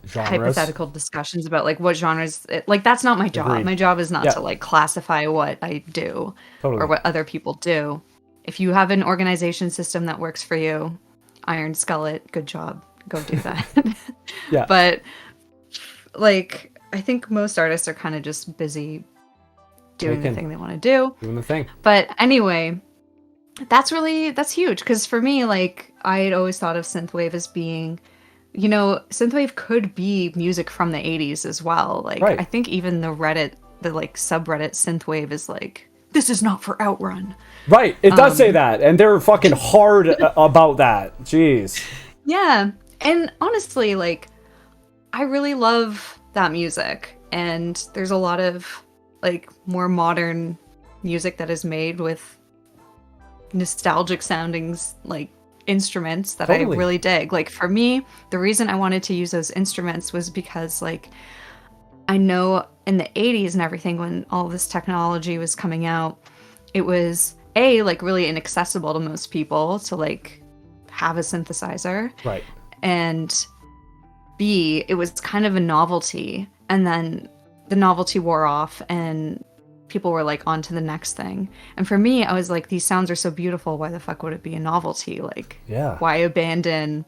Genres. Hypothetical discussions about like what genres like that's not my job. Agreed. My job is not to like classify what I do or what other people do. If you have an organization system that works for you, Iron Skullet, good job, go do that. Yeah. But like, I think most artists are kind of just busy doing the thing they want to do. Doing the thing. But anyway, that's huge, because for me, like, I had always thought of synthwave as being, you know, synthwave could be music from the 80s as well. Like, right. I think even the like subreddit synthwave is like, this is not for Outrun. Right. It does say that, and they're fucking hard about that. Jeez. Yeah. And honestly, like, I really love that music, and there's a lot of like more modern music that is made with nostalgic sounding like instruments that I really dig. Like, for me, the reason I wanted to use those instruments was because, like, I know in the 80s and everything, when all this technology was coming out, it was like really inaccessible to most people to like have a synthesizer, right? And B, it was kind of a novelty, and then the novelty wore off and people were like on to the next thing. And for me, I was like, these sounds are so beautiful, why the fuck would it be a novelty? Like, why abandon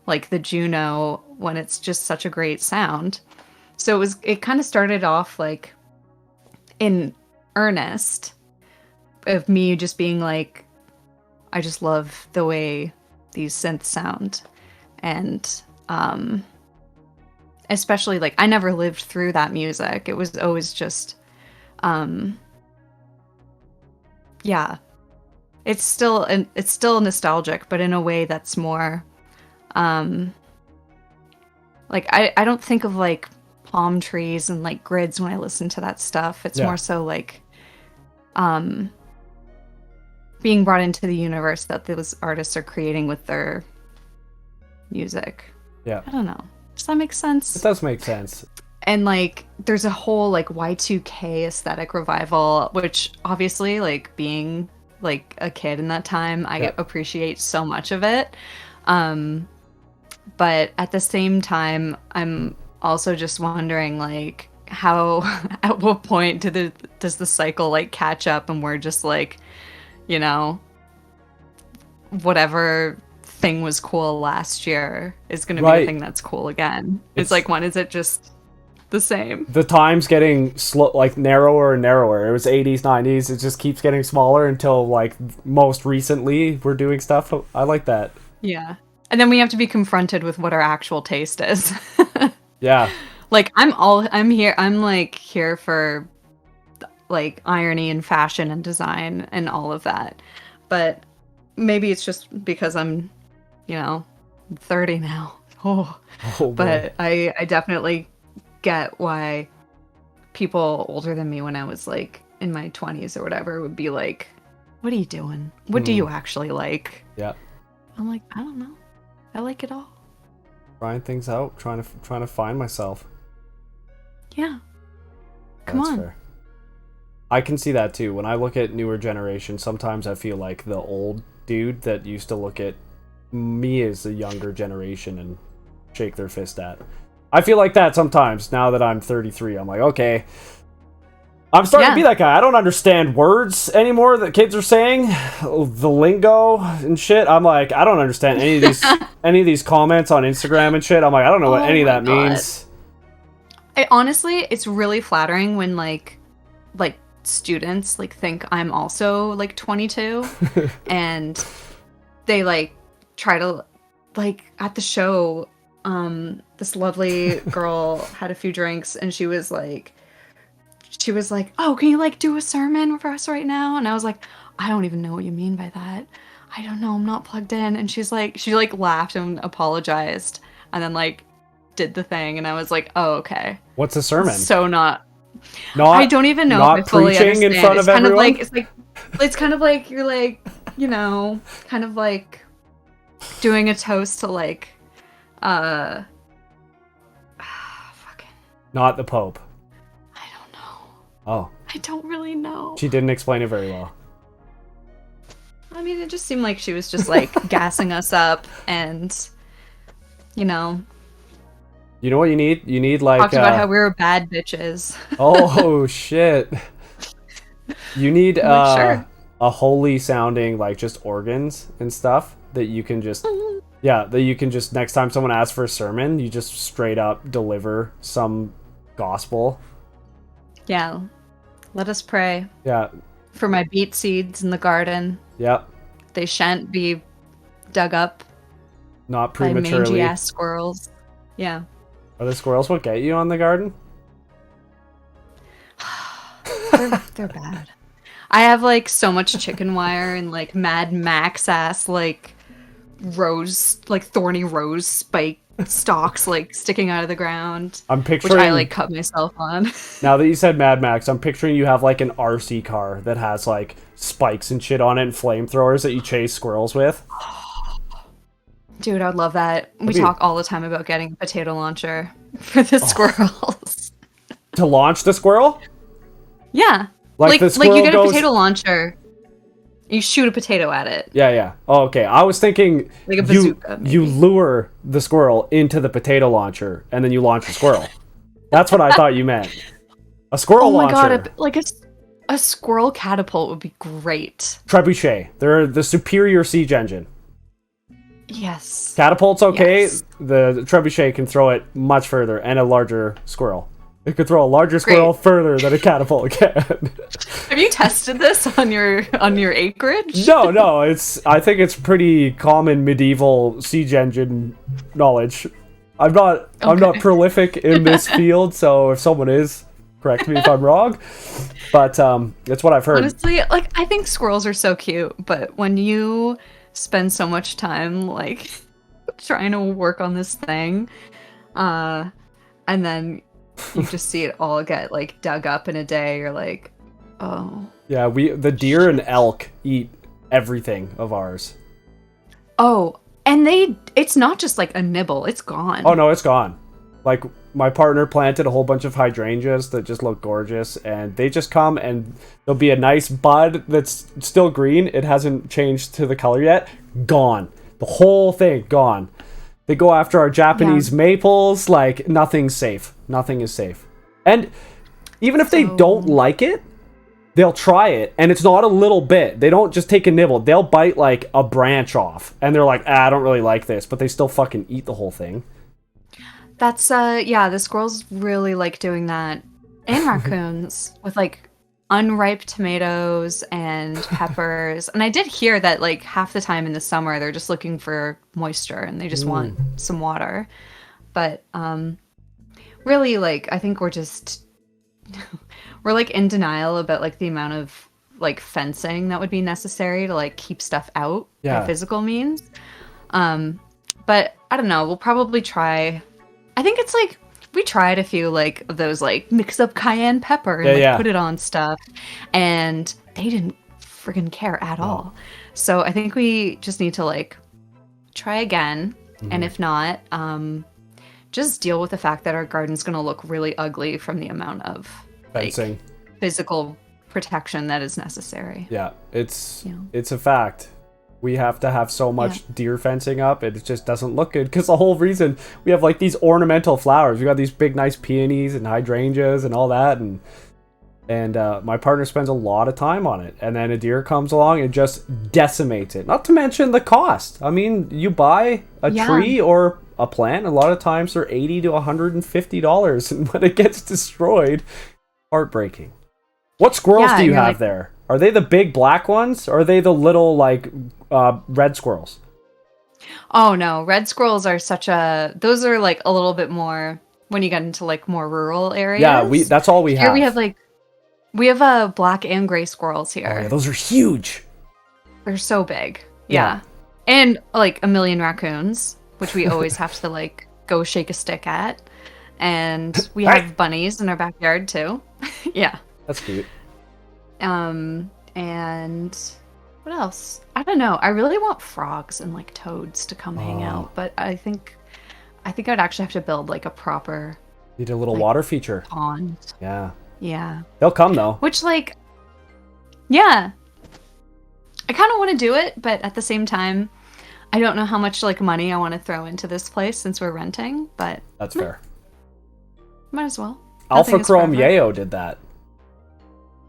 like the Juno when it's just such a great sound? So it kind of started off like in earnest of me just being like, I just love the way these synths sound. And especially like, I never lived through that music. It was always just it's still nostalgic, but in a way that's more like, I don't think of like palm trees and like grids when I listen to that stuff. It's more so like being brought into the universe that those artists are creating with their music. I don't know, does that make sense? It does make sense. And like, there's a whole like Y2K aesthetic revival, which obviously, like, being like a kid in that time, I appreciate so much of it. But at the same time, I'm also just wondering, like, how, at what point does the cycle like catch up and we're just like, you know, whatever thing was cool last year is going to be the thing that's cool again. It's like, when is it just the same? The time's getting like narrower and narrower. It was 80s, 90s. It just keeps getting smaller until like most recently we're doing stuff. I like that. Yeah. And then we have to be confronted with what our actual taste is. Yeah. Like I'm like here for like irony and fashion and design and all of that. But maybe it's just because I'm, 30 now. Oh, Oh, boy. but I definitely get why people older than me when I was like in my 20s or whatever would be like, what are you doing? What do you actually like? Yeah. I'm like, I don't know. I like it all. Trying things out, trying to find myself. Yeah. Come on. Fair. I can see that too. When I look at newer generations, sometimes I feel like the old dude that used to look at me as a younger generation and shake their fist at. I feel like that sometimes now that I'm 33. I'm like, okay, I'm starting to be that guy. I don't understand words anymore that kids are saying, the lingo and shit. I'm like, I don't understand any of these comments on Instagram and shit. I'm like, I don't know what any of that means. Honestly, it's really flattering when like students like think I'm also like 22 and they like try to like at the show this lovely girl had a few drinks and she was like, oh, can you like do a sermon for us right now? And I was like, I don't even know what you mean by that. I don't know, I'm not plugged in. And she like laughed and apologized and then like did the thing and I was like, oh, okay. What's a sermon? So I don't even know if I fully understand. In front of kind everyone? It's kind of like you're like, kind of like doing a toast to like fucking not the Pope. I don't know. Oh. I don't really know. She didn't explain it very well. I mean, it just seemed like she was just like gassing us up and You know what you need? You need like talked about how we were bad bitches. Oh shit. You need sure. a holy sounding like just organs and stuff that you can just next time someone asks for a sermon, you just straight up deliver some gospel. Yeah. Let us pray. Yeah. For my beet seeds in the garden. Yep. They shan't be dug up. Not prematurely. By mangy ass squirrels. Yeah. Are the squirrels what get you on the garden? They're bad. I have like so much chicken wire and like Mad Max ass like thorny rose spike stalks like sticking out of the ground. I'm picturing, which I like cut myself on. Now that you said Mad Max, I'm picturing you have like an RC car that has like spikes and shit on it and flamethrowers that you chase squirrels with. Dude, I would love that. We talk all the time about getting a potato launcher for the squirrels. To launch the squirrel? Yeah. Like the squirrel you get a potato launcher. You shoot a potato at it. Yeah. Oh, okay. I was thinking like a bazooka, you lure the squirrel into the potato launcher and then you launch the squirrel. That's what I thought you meant. A squirrel launcher. Oh my god, a squirrel catapult would be great. Trebuchet. They're the superior siege engine. Yes. Catapult's okay. Yes. The trebuchet can throw it much further and a larger squirrel. It could throw a larger squirrel further than a catapult can. Have you tested this on your acreage? No. I think it's pretty common medieval siege engine knowledge. I'm not prolific in this field, so if someone is, correct me if I'm wrong. But it's what I've heard. Honestly, like I think squirrels are so cute, but when you spend so much time like trying to work on this thing, and then you just see it all get like dug up in a day, you're like, oh. Yeah, the deer and elk eat everything of ours. Oh, and it's not just like a nibble, it's gone. Oh no, it's gone. Like my partner planted a whole bunch of hydrangeas that just look gorgeous, and they just come and there'll be a nice bud that's still green. It hasn't changed to the color yet. Gone. The whole thing gone. They go after our Japanese maples. Like nothing's safe. Nothing is safe. And even if they don't like it, they'll try it, and it's not a little bit. They don't just take a nibble. They'll bite like a branch off, and they're like, I don't really like this, but they still fucking eat the whole thing. That's the squirrels really like doing that, and raccoons with like unripe tomatoes and peppers. And I did hear that like half the time in the summer they're just looking for moisture and they just want some water. But really, like, I think we're just we're like in denial about like the amount of like fencing that would be necessary to like keep stuff out by Yeah. physical means. But I don't know, we'll probably try. I think it's like we tried a few like of those like mix up cayenne pepper and like put it on stuff, and they didn't friggin' care at all. So I think we just need to like try again, and if not, just deal with the fact that our garden's gonna look really ugly from the amount of fencing, like, physical protection that is necessary. Yeah, it's a fact. We have to have so much deer fencing up, it just doesn't look good, because the whole reason we have like these ornamental flowers. We got these big nice peonies and hydrangeas and all that, and my partner spends a lot of time on it, and then a deer comes along and just decimates it. Not to mention the cost. I mean, you buy a tree or a plant, a lot of times they're $80 to $150, and when it gets destroyed, heartbreaking. What squirrels do you have there? Are they the big black ones, or are they the little like red squirrels? Oh no, red squirrels are those are like a little bit more when you get into like more rural areas. Yeah, that's all we have. Here we have black and gray squirrels here. Oh, yeah, those are huge. They're so big. Yeah. And like a million raccoons, which we always have to like go shake a stick at. And we have bunnies in our backyard too. Yeah. That's cute. And what else? I don't know. I really want frogs and like toads to come hang out, but I think I'd actually have to build like a proper need a little water feature pond. Yeah. They'll come though. Which like I kind of want to do it, but at the same time I don't know how much like money I want to throw into this place since we're renting, but that's fair. Might as well. Alpha Chrome Yayo did that.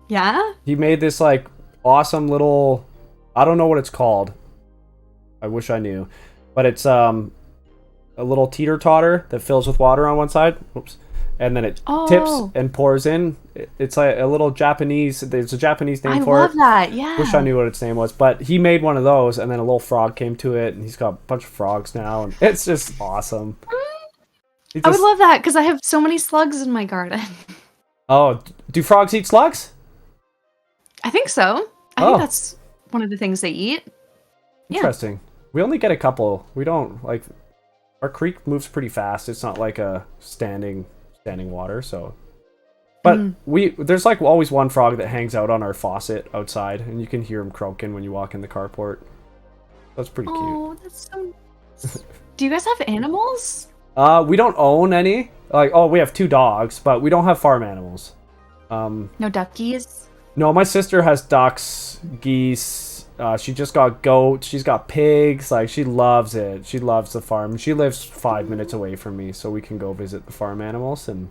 Yeah? He made this like awesome little, I don't know what it's called. I wish I knew. But it's a little teeter-totter that fills with water on one side. Oops. And then it tips and pours in. It's like a little Japanese, there's a Japanese name for it. I love that, yeah. Wish I knew what its name was. But he made one of those, and then a little frog came to it, and he's got a bunch of frogs now, and it's just awesome. I would love that, because I have so many slugs in my garden. Oh, do frogs eat slugs? I think so. I think that's one of the things they eat. Interesting. We only get a couple. We don't, like, our creek moves pretty fast. It's not like a standing water, so. But there's like always one frog that hangs out on our faucet outside, and you can hear him croaking when you walk in the carport. That's pretty cute. Oh, that's so. Do you guys have animals? We don't own any. Like, we have 2 dogs, but we don't have farm animals. No duckies? No, my sister has ducks, geese. She just got goats. She's got pigs. Like, she loves it. She loves the farm. She lives 5 minutes away from me, so we can go visit the farm animals. And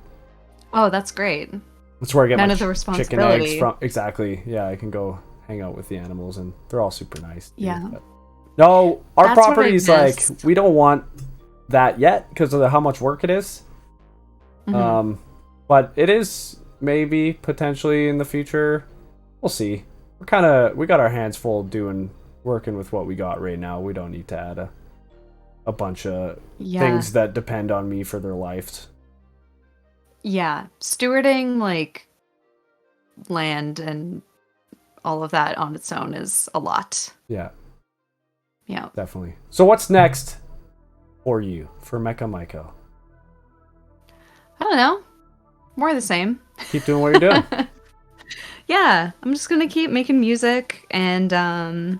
oh, that's great. That's where I get none my of the responsibility. chicken eggs from. Exactly. Yeah, I can go hang out with the animals, and they're all super nice. Dude. Yeah. But no, our That's property's like, we don't want that yet because of how much work it is. But it is maybe potentially in the future. We'll see. We got our hands full working with what we got right now. We don't need to add a bunch of things that depend on me for their lives. Yeah, stewarding like land and all of that on its own is a lot. Yeah. Yeah. Definitely. So what's next for you for Mecha Maiko? I don't know. More of the same. Keep doing what you're doing. Yeah, I'm just gonna keep making music, and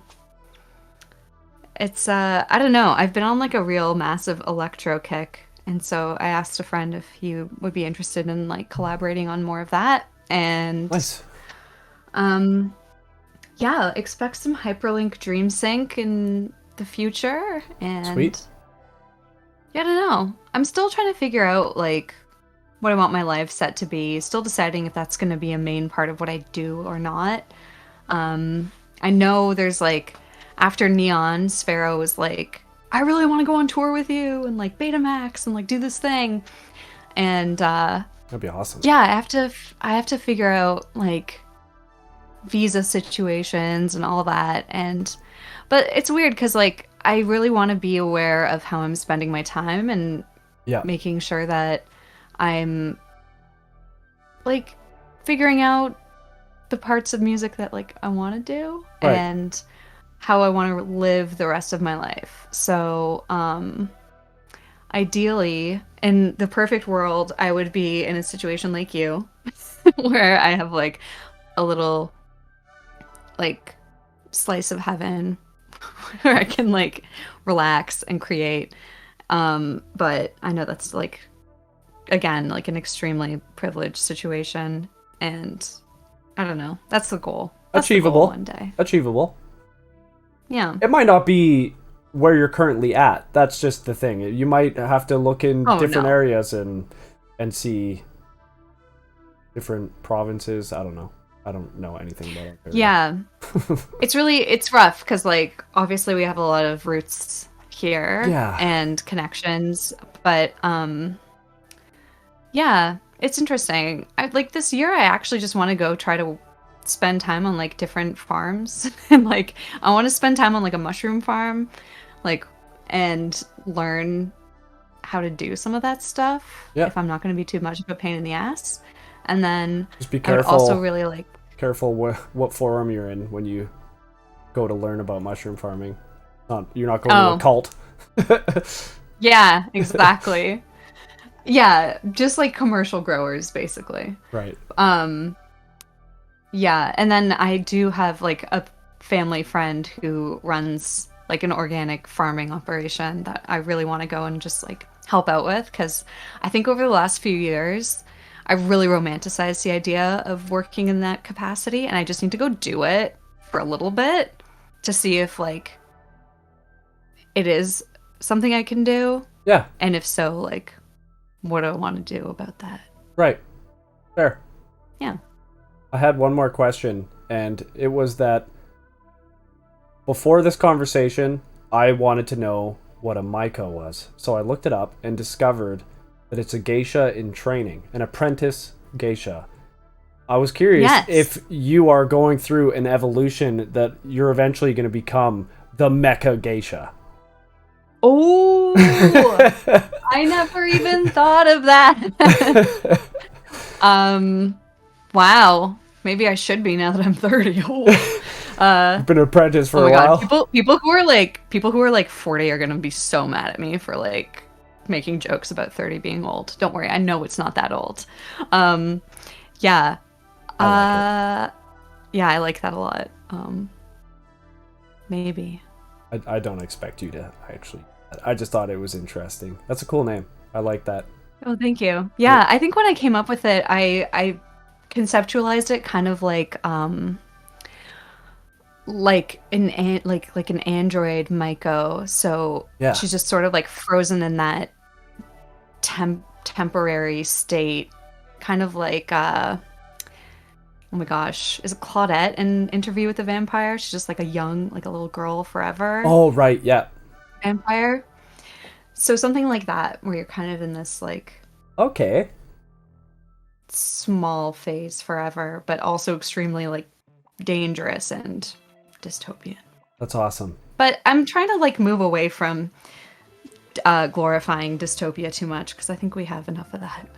it's I don't know. I've been on like a real massive electro kick, and so I asked a friend if he would be interested in like collaborating on more of that. And nice. Yeah, expect some hyperlink dream sync in the future. And sweet. Yeah, I don't know. I'm still trying to figure out like what I want my life set to be. Still deciding if that's going to be a main part of what I do or not. I know there's like, after Neon, Sphero was like, I really want to go on tour with you and like Betamax and like do this thing. And that'd be awesome. Yeah, I have to figure out like visa situations and all that. But it's weird because like I really want to be aware of how I'm spending my time and making sure that I'm like figuring out the parts of music that like I want to do Right. and how I want to live the rest of my life. So, ideally, in the perfect world, I would be in a situation like you, where I have like a little like slice of heaven where I can like relax and create. But I know that's like again like an extremely privileged situation, and I don't know. That's the goal. That's the Achievable. goal one day. Achievable. Yeah. It might not be where you're currently at. That's just the thing. You might have to look in different areas and see different provinces. I don't know. I don't know anything about it. Yeah. It's rough because like obviously we have a lot of roots here and connections, but yeah, it's interesting. Like this year I actually just want to go try to spend time on like different farms and like I want to spend time on like a mushroom farm, like, and learn how to do some of that stuff if I'm not going to be too much of a pain in the ass. And then just be careful. I would also really like careful what forum you're in when you go to learn about mushroom farming. You're not going to a cult. Yeah, exactly. Yeah, just like commercial growers basically. Right. Yeah, and then I do have like a family friend who runs like an organic farming operation that I really want to go and just like help out with, because I think over the last few years I've really romanticized the idea of working in that capacity, and I just need to go do it for a little bit to see if like it is something I can do. Yeah. And if so, like what do I want to do about that? Right. Fair. Yeah. I had one more question, and it was that before this conversation, I wanted to know what a Maiko was. So I looked it up and discovered that it's a geisha in training, an apprentice geisha. I was curious if you are going through an evolution that you're eventually going to become the Mecha geisha. Oh, I never even thought of that. Wow. Maybe I should be now that I'm 30. You've been an apprentice for a while. God. People who are like 40 are gonna be so mad at me for like making jokes about 30 being old. Don't worry, I know it's not that old. Yeah. Yeah, I like that a lot. Maybe. I don't expect you to actually. I just thought it was interesting. That's a cool name. I like that. Oh, thank you. Yeah, I think when I came up with it, I conceptualized it kind of like an android Maiko. So she's just sort of like frozen in that temporary state, kind of like oh my gosh, is it Claudette in Interview with the Vampire? She's just like a little girl forever. Oh right, yeah. Vampire. So something like that, where you're kind of in this like small phase forever, but also extremely like dangerous and dystopian. That's awesome. But I'm trying to like move away from glorifying dystopia too much, because I think we have enough of that.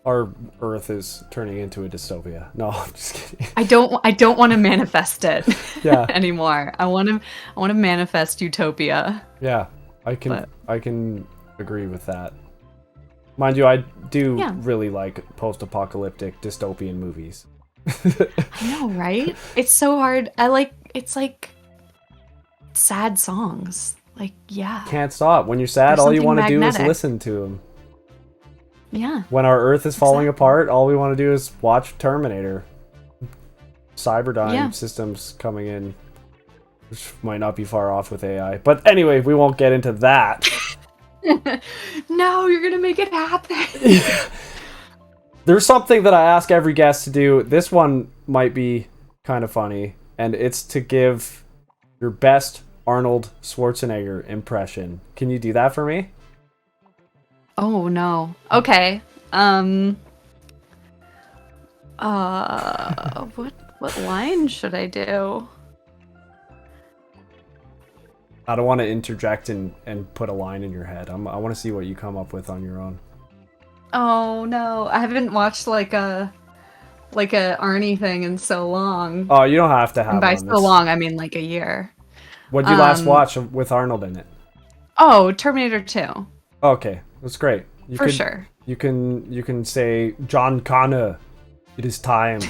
Our Earth is turning into a dystopia. No, I'm just kidding. I don't want to manifest it anymore. I want to manifest utopia. Yeah, I can agree with that. Mind you, I do really like post-apocalyptic dystopian movies. I know, right? It's so hard. It's like sad songs. Like, yeah. Can't stop. When you're sad, all you want to do is listen to them. Yeah. When our Earth is falling apart, all we want to do is watch Terminator. Cyberdyne systems coming in, which might not be far off with AI. But anyway, we won't get into that. No, you're gonna make it happen. There's something that I ask every guest to do. This one might be kind of funny, and it's to give your best Arnold Schwarzenegger impression. Can you do that for me? Oh no. Okay. What line should I do? I don't want to interject and put a line in your head. I want to see what you come up with on your own. Oh no, I haven't watched like a Arnie thing in so long. Oh, you don't have to And have by one. so long, I mean like a year. What'd you last watch with Arnold in it? Oh, Terminator 2. Okay, that's great. For sure. You can say, John Connor, it is time.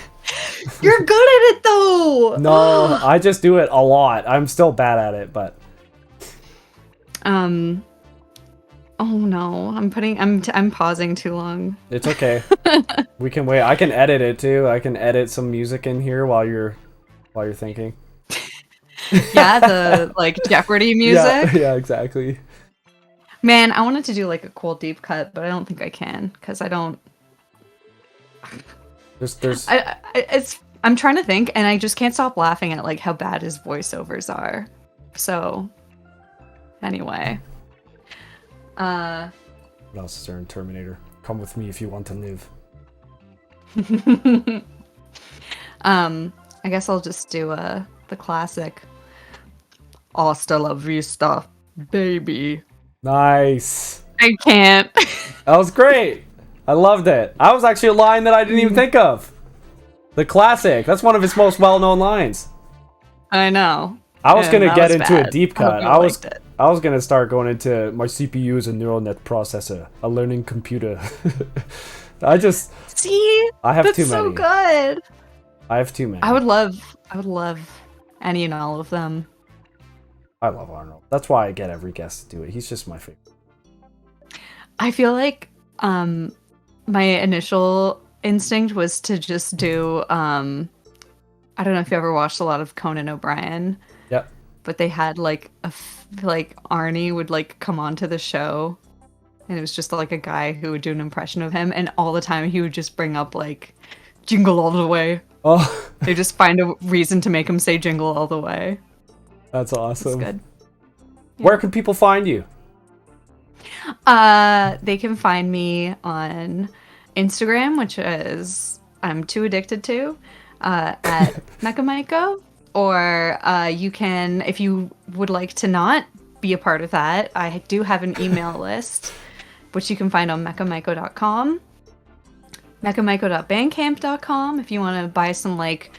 You're good at it though. No, I just do it a lot. I'm still bad at it, but Oh no, I'm pausing too long. it's okay. We can wait. I can edit it too. I can edit some music in here while you're thinking. Yeah, the like Jeopardy music. Yeah, exactly. Man, I wanted to do like a cool deep cut, but I don't think I can because I don't. There's. I'm trying to think, and I just can't stop laughing at like how bad his voiceovers are. So, anyway. What else is there in Terminator? Come with me if you want to live. I guess I'll just do the classic. Hasta la vista, baby. Nice. I can't. That was great. I loved it. That was actually a line that I didn't even think of. The classic. That's one of his most well-known lines. I know. I was gonna get into bad. a deep cut. I was gonna start going into my CPU is a neural net processor, a learning computer. I have that's too so many. good. I have too many. I would love any and all of them. I love Arnold. That's why I get every guest to do it. He's just my favorite. I feel like my initial instinct was to just do I don't know if you ever watched a lot of Conan O'Brien. Yep. But they had like like Arnie would like come onto the show, and it was just like a guy who would do an impression of him, and all the time he would just bring up like "Jingle All the Way." Oh, they just find a reason to make him say "Jingle All the Way." That's awesome. It's good. Yeah. Where can people find you? They can find me on Instagram, which is I'm too addicted to, at Mecha Maiko. Or you can, if you would like to not be a part of that, I do have an email list, which you can find on mechamaiko.com, mechamaiko.bandcamp.com if you want to buy some like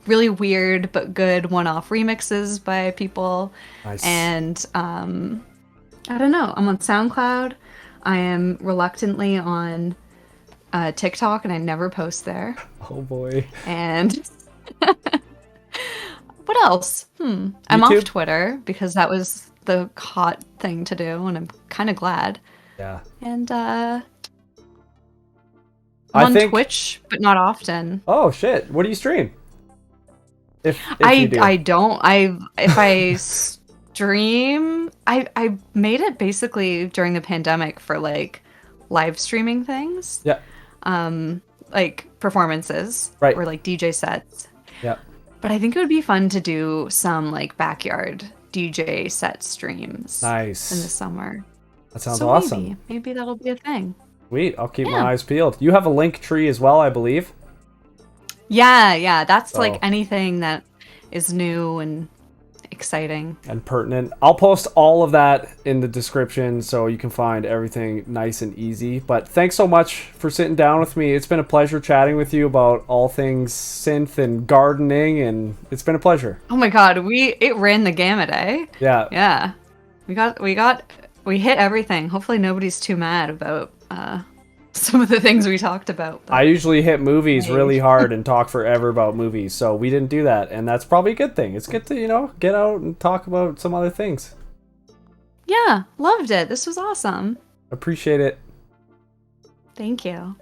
really weird but good one-off remixes by people. Nice. And I don't know, I'm on SoundCloud. I am reluctantly on TikTok, and I never post there. Oh boy. And what else? I'm off Twitter because that was the hot thing to do, and I'm kind of glad. Yeah. And I'm on Twitch, but not often. Oh shit! What do you stream? If I don't. If I stream, I made it basically during the pandemic for like live streaming things. Yeah. Like performances, right? Or like DJ sets. Yeah. But I think it would be fun to do some like backyard DJ set streams. Nice. In the summer. That sounds awesome. Maybe that'll be a thing. Sweet. I'll keep my eyes peeled. You have a link tree as well, I believe. Yeah. That's like anything that is new and exciting. And pertinent. I'll post all of that in the description so you can find everything nice and easy. But thanks so much for sitting down with me. It's been a pleasure chatting with you about all things synth and gardening, and it's been a pleasure. Oh my god, it ran the gamut, eh? Yeah. Yeah. We hit everything. Hopefully nobody's too mad about some of the things we talked about. I usually hit movies really hard and talk forever about movies, so we didn't do that, and that's probably a good thing. It's good to, get out and talk about some other things. Yeah, loved it. This was awesome. Appreciate it. Thank you.